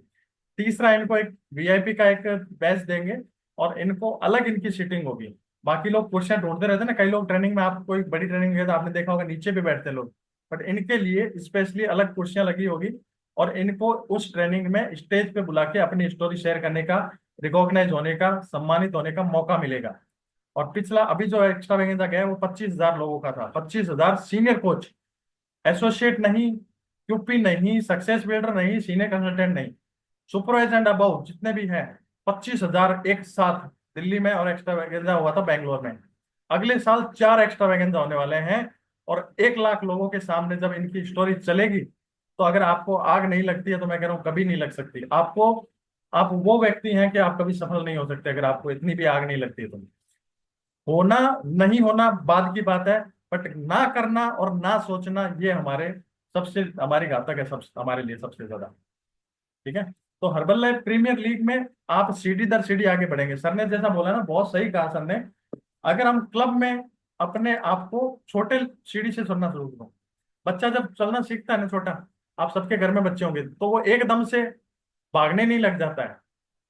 तीसरा, इनको एक वीआईपी का एक बैच देंगे और इनको अलग इनकी सीटिंग होगी। बाकी लोग कुर्सियां ढूंढते रहते हैं ना, कई लोग ट्रेनिंग में, आप कोई बड़ी ट्रेनिंग है तो आपने देखा होगा नीचे भी बैठते हैं लोग, बट इनके लिए स्पेशली अलग कुर्सियां लगी होगी और इनको उस ट्रेनिंग में स्टेज पे बुला के अपनी स्टोरी शेयर करने का, रिकॉग्नाइज होने का, सम्मानित होने का मौका मिलेगा। और पिछला अभी जो एक्स्ट्रा वैगेंजा गया है वो 25,000 लोगों का था। 25,000 सीनियर कोच, एसोसिएट नहीं, क्यूपी नहीं, सक्सेस बिल्डर नहीं, सीनियर कंसल्टेंट नहीं, सुपरवाइजर एंड अबव जितने भी हैं, 25,000 एक साथ दिल्ली में, और एक्स्ट्रा वैगेंजा हुआ था बैंगलोर में। अगले साल 4 एक्स्ट्रा वैगेंजा होने वाले हैं, और 1 लाख लोगों के सामने जब इनकी स्टोरी चलेगी, तो अगर आपको आग नहीं लगती है तो मैं कह रहा हूँ कभी नहीं लग सकती आपको। आप वो व्यक्ति हैं कि आप कभी सफल नहीं हो सकते अगर आपको इतनी भी आग नहीं लगती है। तो होना नहीं होना बाद की बात है, बट ना करना और ना सोचना ये हमारी घातक है, हमारे लिए सबसे ज्यादा। ठीक है, तो हर्बल लाइफ प्रीमियर लीग में आप सीढ़ी दर सीढ़ी आगे बढ़ेंगे। सर ने जैसा बोला ना, बहुत सही कहा सर ने। अगर हम क्लब में अपने आप को छोटे सीढ़ी से चलना शुरू करो, बच्चा जब चलना सीखता है ना छोटा, आप सबके घर में बच्चे होंगे, तो वो एकदम से भागने नहीं लग जाता है,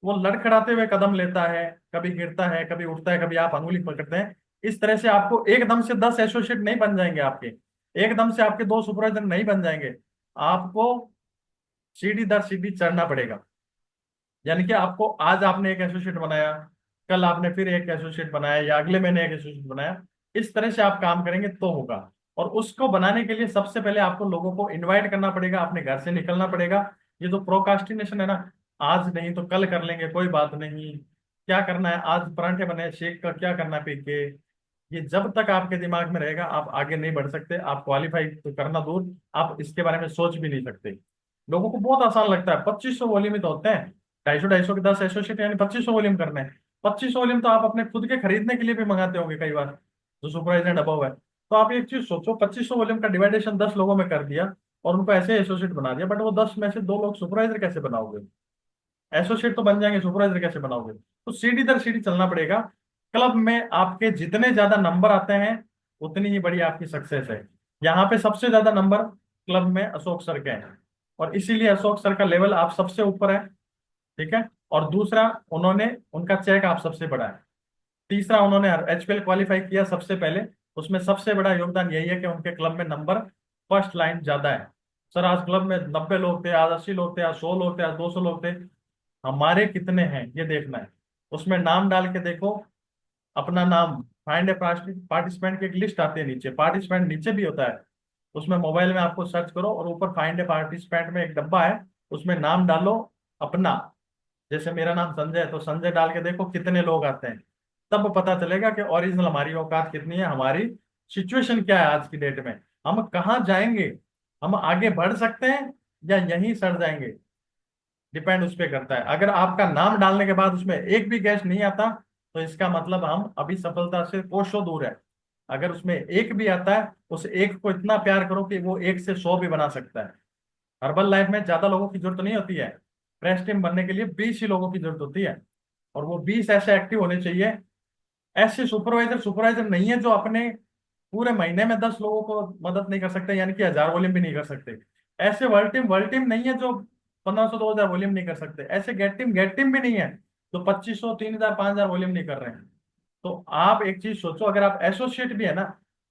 वो लड़खड़ाते हुए कदम लेता है, कभी गिरता है, कभी उठता है, कभी आप अंगुली पकड़ते हैं। इस तरह से आपको एकदम से 10 एसोसिएट नहीं बन जाएंगे आपके, एकदम से आपके 2 सुपरवाइजर नहीं बन जाएंगे। आपको सीढ़ी दर सीढ़ी चढ़ना पड़ेगा। यानी कि आपको आज आपने एक एसोसिएट बनाया, कल आपने फिर एक एसोसिएट बनाया, या अगले महीने एक एसोसिएट बनाया, इस तरह से आप काम करेंगे तो होगा। और उसको बनाने के लिए सबसे पहले आपको लोगों को इनवाइट करना पड़ेगा, अपने घर से निकलना पड़ेगा। ये जो प्रोकास्टिनेशन है ना, आज नहीं तो कल कर लेंगे, कोई बात नहीं, क्या करना है, आज परांठे बने, शेक का क्या करना है पी के, ये जब तक आपके दिमाग में रहेगा आप आगे नहीं बढ़ सकते। आप क्वालिफाई तो करना दूर, आप इसके बारे में सोच भी नहीं सकते। लोगों को बहुत आसान लगता है, 2500 वॉल्यूम ही तो होते हैं, 250 250 के 10 एसोसिएट यानी 2500 वॉल्यूम करने हैं। 2500 वॉल्यूम तो आप अपने खुद के खरीदने के लिए भी मंगाते होंगे कई बार, जो सुपरवाइजर एंड अबव है। तो आप एक चीज सोचो, 2500 वॉल्यूम का डिवाइडेशन 10 लोगों में कर दिया और उनको ऐसे एसोसिएट बना दिया, बट वो 10 में से 2 लोग सुपरवाइजर कैसे बनाओगे? एसोसिएट तो बन जाएंगे, सुपरवाइजर कैसे बनाओगे? तो सीढ़ी दर सीढ़ी चलना पड़ेगा। क्लब में आपके जितने ज्यादा नंबर आते हैं उतनी ही बड़ी आपकी सक्सेस है। यहाँ पे सबसे ज्यादा नंबर क्लब में अशोक सर के हैं, और इसीलिए अशोक सर का लेवल आप सबसे ऊपर है, ठीक है। और दूसरा, उन्होंने उनका चेक आप सबसे बड़ा है। तीसरा, उन्होंने एचपीएल क्वालिफाई किया सबसे पहले, उसमें सबसे बड़ा योगदान यही है कि उनके क्लब में नंबर फर्स्ट लाइन ज्यादा है। सर आज क्लब में 90 लोग थे, आज 80 लोग थे, आज 100 लोग थे, आज 200 लोग थे, हमारे कितने हैं ये देखना है। उसमें नाम डाल के देखो, अपना नाम, फाइंड ए पार्टिसिपेंट की एक लिस्ट आती है नीचे, पार्टिसिपेंट नीचे भी होता है, उसमें मोबाइल में आपको सर्च करो और ऊपर फाइंड ए पार्टिसिपेंट में एक डब्बा है, उसमें नाम डालो अपना। जैसे मेरा नाम संजय है तो संजय डाल के देखो कितने लोग आते हैं, तब पता चलेगा कि ओरिजिनल हमारी औकात कितनी है, हमारी सिचुएशन क्या है आज की डेट में, हम कहाँ जाएंगे, हम आगे बढ़ सकते हैं या यहीं सड़ जाएंगे, डिपेंड उस पर करता है। अगर आपका नाम डालने के बाद उसमें एक भी गैस नहीं आता तो इसका मतलब हम अभी सफलता से कोसों दूर है। अगर उसमें एक भी आता है, उस एक को इतना प्यार करो कि वो 1 से 100 भी बना सकता है। हर्बल लाइफ में ज्यादा लोगों की जरूरत नहीं होती है, प्रेस टीम बनने के लिए 20 ही लोगों की जरूरत होती है, और वो 20 ऐसे एक्टिव होने चाहिए। ऐसे सुपरवाइजर सुपरवाइजर नहीं है जो अपने पूरे महीने में 10 लोगों को मदद नहीं कर सकते, यानी कि 1000 वॉल्यूम भी नहीं कर सकते। ऐसे वर्ल्ड टीम नहीं है जो 1500 2000 वॉल्यूम नहीं कर सकते। ऐसे गेट टीम भी नहीं है जो 2500 3000 5000 वॉल्यूम नहीं कर रहे हैं। तो आप एक चीज सोचो, अगर आप एसोसिएट भी है ना,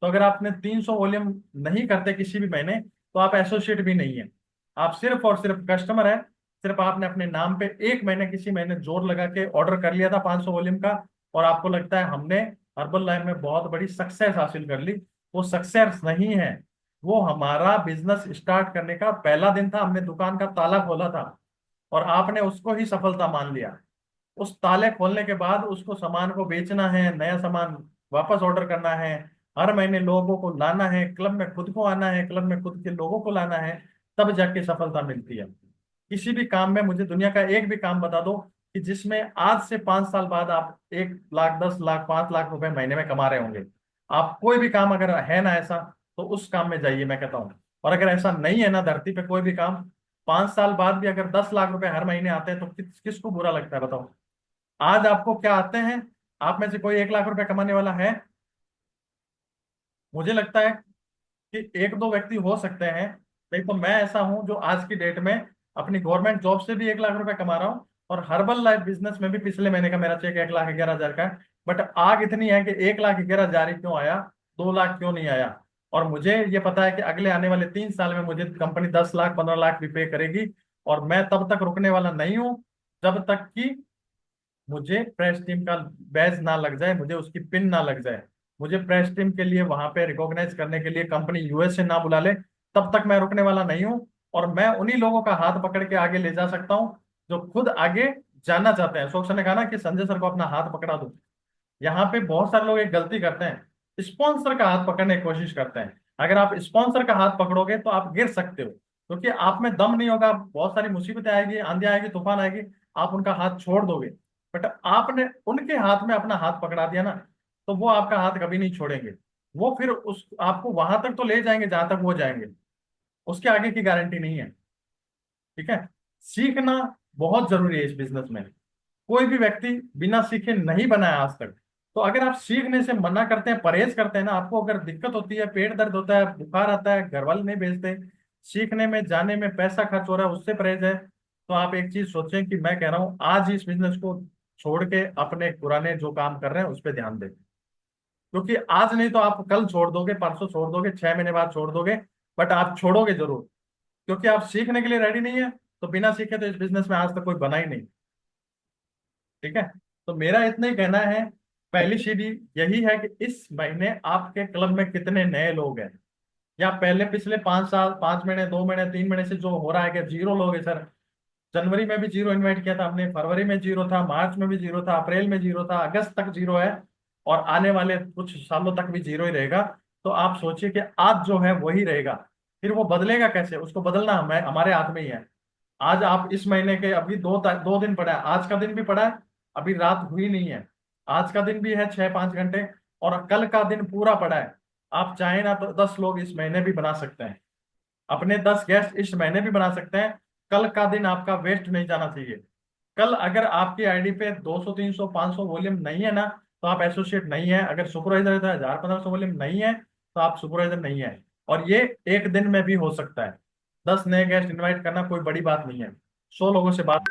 तो अगर आपने 300 वॉल्यूम नहीं करते किसी भी महीने, तो आप एसोसिएट भी नहीं है, आप सिर्फ और सिर्फ कस्टमर है। सिर्फ आपने अपने नाम पे एक महीने किसी महीने जोर लगा के ऑर्डर कर लिया था 500 वॉल्यूम का, और आपको लगता है हमने हर्बल लाइफ में बहुत बड़ी सक्सेस हासिल कर ली। वो सक्सेस नहीं है, वो हमारा बिजनेस स्टार्ट करने का पहला दिन था, हमने दुकान का ताला खोला था और आपने उसको ही सफलता मान लिया। उस ताले खोलने के बाद उसको सामान को बेचना है, नया सामान वापस ऑर्डर करना है, हर महीने लोगों को लाना है, क्लब में खुद को आना है, क्लब में खुद के लोगों को लाना है, तब जाके सफलता मिलती है। किसी भी काम में मुझे दुनिया का एक भी काम बता दो कि जिसमें आज से 5 साल बाद आप 1 लाख 10 लाख 5 लाख रुपए महीने में कमा रहे होंगे। आप कोई भी काम अगर है ना ऐसा, तो उस काम में जाइए मैं कहता हूँ। और अगर ऐसा नहीं है ना धरती पे कोई भी काम, 5 साल बाद भी अगर 10 लाख रुपए हर महीने आते हैं तो किसको बुरा लगता है बताओ? आज आपको क्या आते हैं? आप में से कोई 1 लाख रुपए कमाने वाला है? मुझे लगता है कि 1 2 व्यक्ति हो सकते हैं। नहीं तो मैं ऐसा हूं जो आज की डेट में अपनी गवर्नमेंट जॉब से भी 1 लाख रुपए कमा रहा हूं, और हर्बल लाइफ बिजनेस में भी पिछले महीने का मेरा चेक 1,11,000 का है। बट आग इतनी है कि 1,11,000 ही क्यों आया, 2 लाख क्यों नहीं आया? और मुझे ये पता है कि अगले आने वाले 3 साल में मुझे कंपनी 10 लाख 15 लाख भी पे करेगी, और मैं तब तक रुकने वाला नहीं हूं जब तक कि मुझे प्रेस टीम का बैज ना लग जाए, मुझे उसकी पिन ना लग जाए, मुझे प्रेस टीम के लिए वहां पे रिकॉग्नाइज करने के लिए कंपनी यूएस से ना बुला ले, तब तक मैं रुकने वाला नहीं हूं। और मैं उन्हीं लोगों का हाथ पकड़ के आगे ले जा सकता हूं जो खुद आगे जाना चाहते हैं। अशोक सर ने कहा ना कि संजय सर को अपना हाथ पकड़ा दो। यहाँ पे बहुत सारे लोग एक गलती करते हैं, स्पॉन्सर का हाथ पकड़ने की कोशिश करते हैं। अगर आप स्पॉन्सर का हाथ पकड़ोगे तो आप गिर सकते हो, क्योंकि आप में दम नहीं होगा, बहुत सारी मुसीबतें आएगी, आंधी आएगी, तूफान आएगी, आप उनका हाथ छोड़ दोगे। बट आपने उनके हाथ में अपना हाथ पकड़ा दिया ना, तो वो आपका हाथ कभी नहीं छोड़ेंगे। वो फिर उस आपको वहां तक तो ले जाएंगे जहां तक वो जाएंगे, उसके आगे की गारंटी नहीं है। ठीक है, सीखना बहुत जरूरी है इस बिजनेस में। कोई भी व्यक्ति बिना सीखे नहीं बना है आज तक। तो अगर आप सीखने से मना करते हैं, परहेज करते हैं ना, आपको अगर दिक्कत होती है, पेट दर्द होता है, बुखार आता है, घर वाले नहीं भेजते, सीखने में जाने में पैसा खर्च हो रहा है, उससे परहेज है, तो आप एक चीज सोचें कि मैं कह रहा हूं आज ही इस बिजनेस को छोड़ के अपने पुराने जो काम कर रहे हैं उस पर ध्यान दें। क्योंकि आज नहीं तो आप कल छोड़ दोगे, परसों छोड़ दोगे, 6 महीने बाद छोड़ दोगे, बट आप छोड़ोगे जरूर, क्योंकि आप सीखने के लिए रेडी नहीं है। तो बिना सीखे तो इस बिजनेस में आज तक कोई बना ही नहीं। ठीक है, तो मेरा इतना ही कहना है, पहली सीढ़ी यही है कि इस महीने आपके क्लब में कितने नए लोग हैं, या पहले पिछले 5 साल 5 महीने 2 महीने 3 महीने से जो हो रहा है कि जीरो लोग है। सर जनवरी में भी जीरो इनवाइट किया था हमने, फरवरी में जीरो था, मार्च में भी जीरो था, अप्रैल में जीरो था, अगस्त तक जीरो है। और आने वाले कुछ सालों तक भी जीरो ही रहेगा, तो आप सोचिए कि आज जो है वही रहेगा, फिर वो बदलेगा कैसे? उसको बदलना हमें हमारे हाथ में ही है। आज आप इस महीने के अभी 2 दिन पड़ा है, आज का दिन भी पड़ा है, अभी रात हुई नहीं है, आज का दिन भी है 6-5 घंटे, और कल का दिन पूरा पड़ा है। आप चाहें ना तो 10 लोग इस महीने भी बना सकते हैं, अपने 10 गेस्ट इस महीने भी बना सकते हैं। कल का दिन आपका वेस्ट नहीं जाना चाहिए। कल अगर आपकी आईडी पे 200 300 500 वॉल्यूम नहीं है ना, तो आप एसोसिएट नहीं है। अगर सुपरवाइजर है तो 1000 1500 वॉल्यूम नहीं है, तो आप सुपरवाइजर नहीं है। और ये एक दिन में भी हो सकता है। 10 नए गेस्ट इनवाइट करना कोई बड़ी बात नहीं है। 100 लोगों से बात,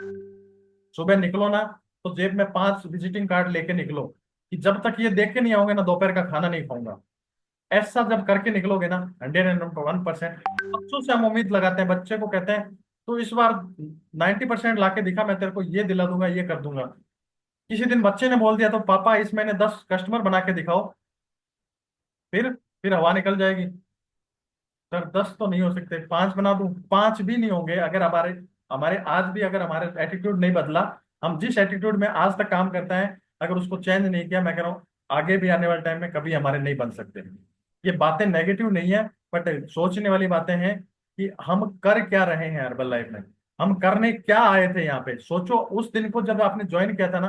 सुबह निकलो ना तो जेब में 5 विजिटिंग कार्ड लेके निकलो, कि जब तक ये देख के नहीं आओगे ना दोपहर का खाना नहीं खाऊंगा। ऐसा जब करके निकलोगे ना, 101%। बच्चों से हम उम्मीद लगाते हैं, बच्चे को कहते हैं तो इस बार 90% ला के दिखा, मैं तेरे को ये दिला दूंगा, ये कर दूंगा। किसी दिन बच्चे ने बोल दिया तो पापा इस महीने 10 कस्टमर बना के दिखाओ, फिर हवा निकल जाएगी। सर 10 तो नहीं हो सकते, 5 बना दूं, 5 भी नहीं होंगे अगर हमारे हमारे आज भी अगर हमारे एटीट्यूड नहीं बदला। हम जिस एटीट्यूड में आज तक काम करते हैं, अगर उसको चेंज नहीं किया, मैं कह रहा हूँ आगे भी आने वाले टाइम में कभी हमारे नहीं बन सकते। ये बातें नेगेटिव नहीं है, बट सोचने वाली बातें हैं कि हम कर क्या रहे हैं हर्बल लाइफ में, हम करने क्या आए थे यहाँ पे। सोचो उस दिन को जब आपने ज्वाइन किया था ना,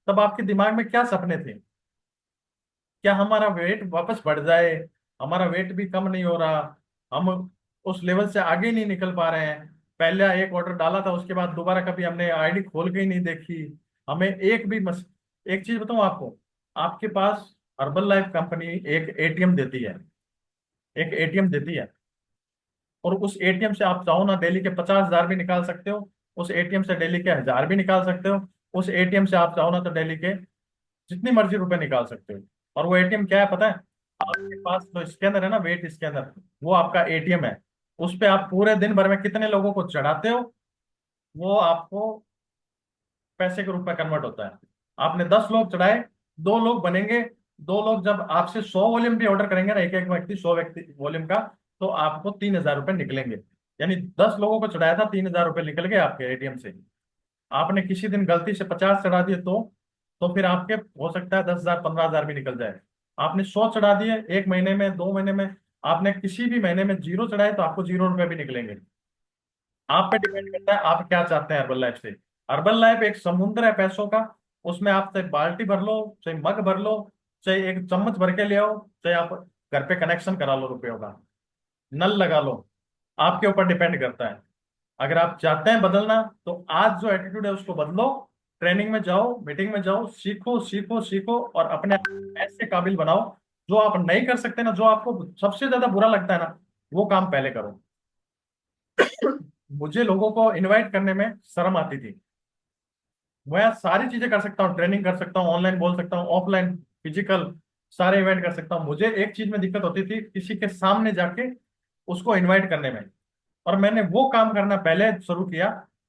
तब आपके दिमाग में क्या सपने थे? क्या हमारा वेट वापस बढ़ जाए? हमारा वेट भी कम नहीं हो रहा, हम उस लेवल से आगे नहीं निकल पा रहे हैं। पहले एक ऑर्डर डाला था, उसके बाद दोबारा कभी हमने आईडी खोल के ही नहीं देखी। हमें एक चीज बताऊं आपको, आपके पास हर्बल लाइफ कंपनी एक एटीएम देती है, एक एटीएम देती है, और उस एटीएम से आप चाहो ना डेली के 50,000 भी निकाल सकते हो, उस एटीएम से डेली के 1000 भी निकाल सकते हो, उस एटीएम से आप चाहो ना तो डेली के जितनी मर्जी रुपए निकाल सकते हो। और वो एटीएम क्या है पता है? आपके पास जो स्कैनर है ना, वेट स्कैनर, वो आपका एटीएम है। उस पे आप पूरे दिन भर में कितने लोगों को चढ़ाते हो, वो आपको पैसे के रूप में कन्वर्ट होता है। आपने 10 लोग चढ़ाए, 2 लोग बनेंगे। 2 लोग जब आपसे 100 वॉल्यूम भी ऑर्डर करेंगे ना, एक एक व्यक्ति 100 व्यक्ति वॉल्यूम का, तो आपको 3,000 रुपये निकलेंगे। यानी 10 लोगों को चढ़ाया था, 3,000 रुपये निकल गए आपके एटीएम से। आपने किसी दिन गलती से 50 चढ़ा दिए तो फिर आपके हो सकता है 10,000 15,000 भी निकल जाए। आपने 100 चढ़ा दिए, 1 महीने में 2 महीने में, आपने किसी भी महीने में 0 चढ़ाए तो आपको 0 रुपये भी निकलेंगे। आप पे डिपेंड करता है आप क्या चाहते हैं हर्बल लाइफ से। हर्बल लाइफ एक समुद्र है पैसों का, उसमें आप चाहे बाल्टी भर लो, चाहे मग भर लो, चाहे एक चम्मच भर के ले आओ, चाहे आप घर पे कनेक्शन करा लो रुपयों का, नल लगा लो, आपके ऊपर डिपेंड करता है। अगर आप चाहते हैं बदलना, तो आज जो एटीट्यूड है उसको बदलो। ट्रेनिंग में जाओ, मीटिंग में जाओ, सीखो सीखो सीखो, और अपने आप को ऐसे काबिल बनाओ। जो आप नहीं कर सकते ना, जो आपको सबसे ज्यादा बुरा लगता है ना, वो काम पहले करो। मुझे लोगों को इनवाइट करने में शर्म आती थी। मैं सारी चीजें कर सकता हूँ, ट्रेनिंग कर सकता हूँ, ऑनलाइन बोल सकता हूँ, ऑफलाइन फिजिकल सारे इवेंट कर सकता हूँ। मुझे एक चीज में दिक्कत होती थी, किसी के सामने जाके उसको इनवाइट करने में। और मैंने वो काम करना पहले शुरू किया।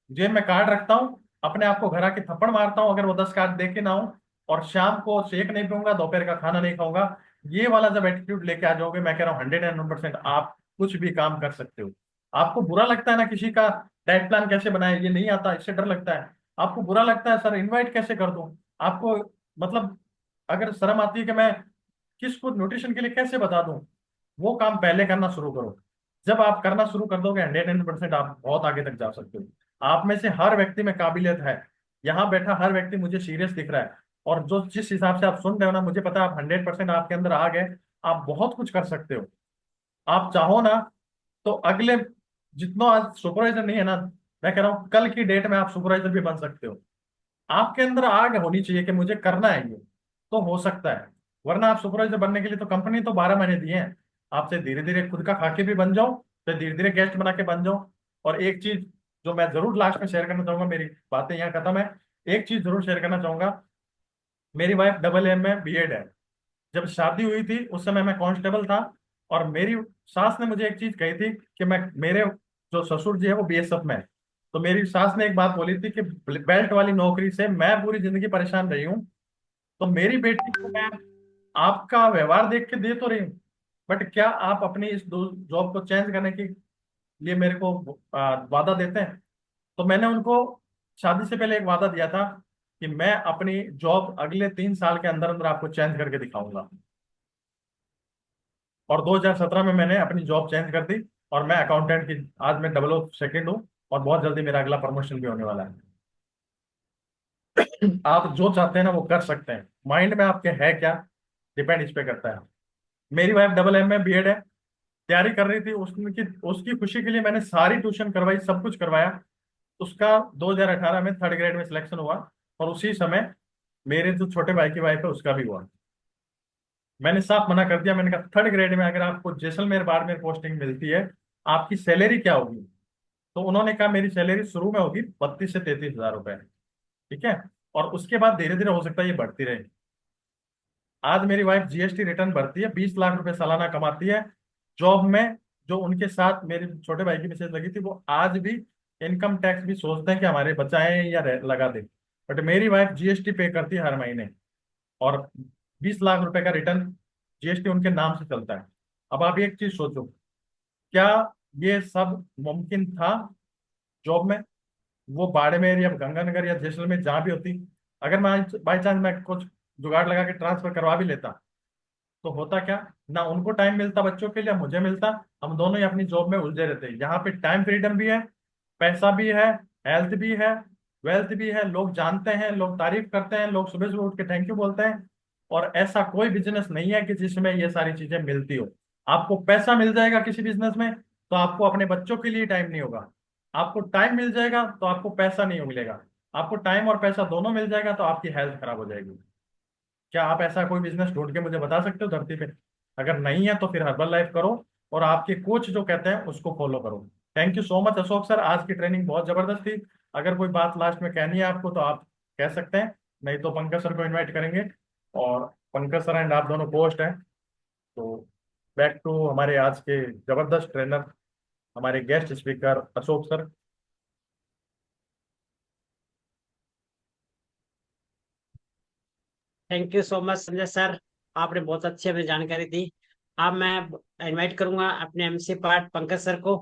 जेब में कार्ड रखता हूँ, अपने आप को घर आके थप्पड़ मारता हूँ अगर वो 10 कार्ड दे के ना हो, और शाम को शेक नहीं पीऊंगा, दोपहर का खाना नहीं खाऊंगा। ये वाला जब एटीट्यूड लेके आ जाओगे, मैं कह रहा हूँ 101% आप कुछ भी काम कर सकते हो। आपको बुरा लगता है ना किसी का डाइट प्लान कैसे बनाए, ये नहीं आता, इससे डर लगता है। आपको बुरा लगता है सर इनवाइट कैसे कर दूं, आपको मतलब अगर शर्म आती है कि मैं किसको न्यूट्रिशन के लिए कैसे बता दूं, वो काम पहले करना शुरू करो। जब आप करना शुरू कर दोगे 100% आप बहुत आगे तक जा सकते हो। आप में से हर व्यक्ति में काबिलियत है। यहाँ बैठा हर व्यक्ति मुझे सीरियस दिख रहा है, और जो जिस हिसाब से आप सुन रहे हो ना, मुझे पता है आप 100% आपके अंदर आ गए। आप बहुत कुछ कर सकते हो। आप चाहो ना तो अगले जितना आज सुपरवाइजर नहीं है ना, मैं कह रहा हूँ कल की डेट में आप सुपरवाइजर भी बन सकते हो। आपके अंदर आग होनी चाहिए कि मुझे करना है ये, तो हो सकता है। वरना आप सुपरवाइजर बनने के लिए तो कंपनी तो 12 महीने दिए हैं, आपसे धीरे धीरे खुद का खाके भी बन जाओ, फिर धीरे धीरे गेस्ट बना के बन जाओ। और एक चीज जो मैं जरूर लास्ट में शेयर करना चाहूंगा, मेरी बातें यहाँ खत्म है, एक चीज जरूर शेयर करना चाहूंगा। मेरी वाइफ AA में बीएड है। जब शादी हुई थी उस समय मैं कांस्टेबल था, और मेरी सास ने मुझे एक चीज कही थी कि मैं मेरे जो ससुर जी है वो बीएसएफ में है। तो मेरी सास ने एक बात बोली थी कि बेल्ट वाली नौकरी से मैं पूरी जिंदगी परेशान रही हूँ, तो मेरी बेटी को मैं आपका व्यवहार देख के दे तो रही हूँ, बट क्या आप अपनी इस जॉब को चेंज करने के लिए मेरे को वादा देते हैं? तो मैंने उनको शादी से पहले एक वादा दिया था कि मैं अपनी जॉब अगले 3 साल के अंदर अंदर आपको चेंज करके दिखाऊंगा। और 2017 में मैंने अपनी जॉब चेंज कर दी और मैं अकाउंटेंट की आज मैं 002 हूँ और बहुत जल्दी मेरा अगला प्रमोशन भी होने वाला है। आप जो चाहते हैं ना वो कर सकते हैं, माइंड में आपके है क्या डिपेंड इस पे करता है। मेरी वाइफ AA में BEd है, तैयारी कर रही थी, उसकी खुशी के लिए मैंने सारी ट्यूशन करवाई, सब कुछ करवाया। उसका 2018 में 3rd ग्रेड में सिलेक्शन हुआ और उसी समय मेरे जो छोटे भाई की वाइफ है उसका भी हुआ। मैंने साफ मना कर दिया, मैंने कहा 3rd ग्रेड में अगर आपको जैसलमेर बाड़मेर पोस्टिंग मिलती है आपकी सैलरी क्या होगी? तो उन्होंने कहा मेरी सैलरी शुरू में होगी 32 से 33 हजार रुपए, ठीक है, और उसके बाद धीरे धीरे हो सकता है ये बढ़ती रहे। आज मेरी वाइफ GST रिटर्न भरती है, 20 लाख रुपए सालाना कमाती है। जॉब में जो उनके साथ मेरे छोटे भाई की मिसेज लगी थी वो आज भी इनकम टैक्स भी सोचते हैं कि हमारे बचाएं या लगा दे, बट मेरी वाइफ GST पे करती है हर महीने और 20 लाख रुपए का रिटर्न GST उनके नाम से चलता है। अब आप एक चीज सोचो, क्या ये सब मुमकिन था जॉब में? वो बाड़मेर या गंगानगर या जैसलमेर जहां भी होती, अगर बाई चांस मैं कुछ जुगाड़ लगा के ट्रांसफर करवा भी लेता तो होता क्या, ना उनको टाइम मिलता बच्चों के लिए, मुझे मिलता, हम दोनों ही अपनी जॉब में उलझे रहते। यहाँ पे टाइम फ्रीडम भी है, पैसा भी है, हेल्थ भी है, वेल्थ भी है, लोग जानते हैं, लोग तारीफ करते हैं, लोग सुबह सुबह उठ के थैंक यू बोलते हैं। और ऐसा कोई बिजनेस नहीं है कि जिसमें ये सारी चीजें मिलती हो। आपको पैसा मिल जाएगा किसी बिजनेस में तो आपको अपने बच्चों के लिए टाइम नहीं होगा, आपको टाइम मिल जाएगा तो आपको पैसा नहीं मिलेगा, आपको टाइम और पैसा दोनों मिल जाएगा तो आपकी हेल्थ खराब हो जाएगी। क्या आप ऐसा कोई बिजनेस ढूंढ के मुझे बता सकते हो धरती पे? अगर नहीं है तो फिर हर्बल लाइफ करो और आपके कोच जो कहते हैं उसको फॉलो करो। Thank you so much Ashok sir, आज की ट्रेनिंग बहुत जबरदस्त थी। अगर कोई बात लास्ट में कहनी है आपको तो आप कह सकते हैं, नहीं तो पंकज सर को इन्वाइट करेंगे। और पंकज सर एंड आप दोनों पोस्ट हैं। तो बैक टू हमारे आज के जबरदस्त ट्रेनर, हमारे guest speaker Ashok sir. Thank you so much Sanjay sir, आपने बहुत अच्छी हमें जानकारी दी। अब मैं इनवाइट करूंगा अपने MC पार्ट पंकज सर को।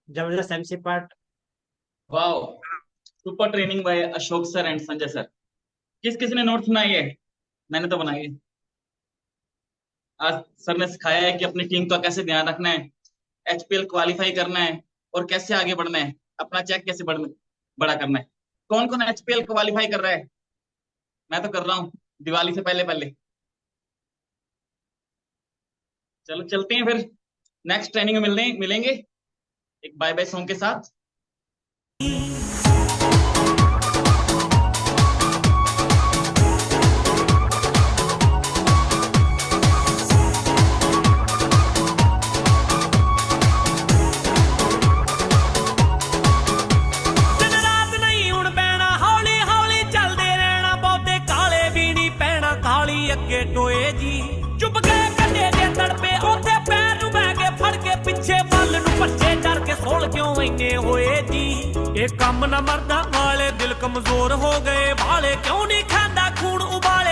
जबरदस्त MC part. Wow, super training bye Ashok sir and Sanjay sir. किस ने नोट्स बनाई है? मैंने तो बनाई है। आज सर ने सिखाया है कि अपनी टीम का कैसे ध्यान रखना है, HPL क्वालिफाई करना है और कैसे आगे बढ़ना है, अपना चेक कैसे बड़ा करना है। कौन कौन HPL क्वालिफाई कर रहा है? मैं तो कर रहा हूँ दिवाली से पहले पहले। चलो चलते हैं फिर, नेक्स्ट ट्रेनिंग में मिलेंगे एक बाय बाय सॉन्ग के साथ। ਅੱਗੇ ਟੋਏ ਜੀ ਚੁੱਪ ਕੇ ਕੰਡੇ ਦੇ ਤੜਪੇ ਉੱਥੇ ਪੈਰ ਨੂੰ ਬਹਿ ਕੇ ਫੜ ਕੇ ਪਿੱਛੇ ਵੱਲ ਨੂੰ ਭੱਜੇ ਡਰ ਕੇ ਸੋਲ ਕਿਉਂ ਇੰਨੇ ਹੋਏ ਜੀ ਇਹ ਕੰਮ ਨਾ ਮਰਦਾ ਵਾਲੇ ਦਿਲ ਕਮਜ਼ੋਰ ਹੋ ਗਏ ਵਾਲੇ ਕਿਉਂ ਨਹੀਂ ਖਾਂਦਾ ਖੂਨ ਉਬਾਲੇ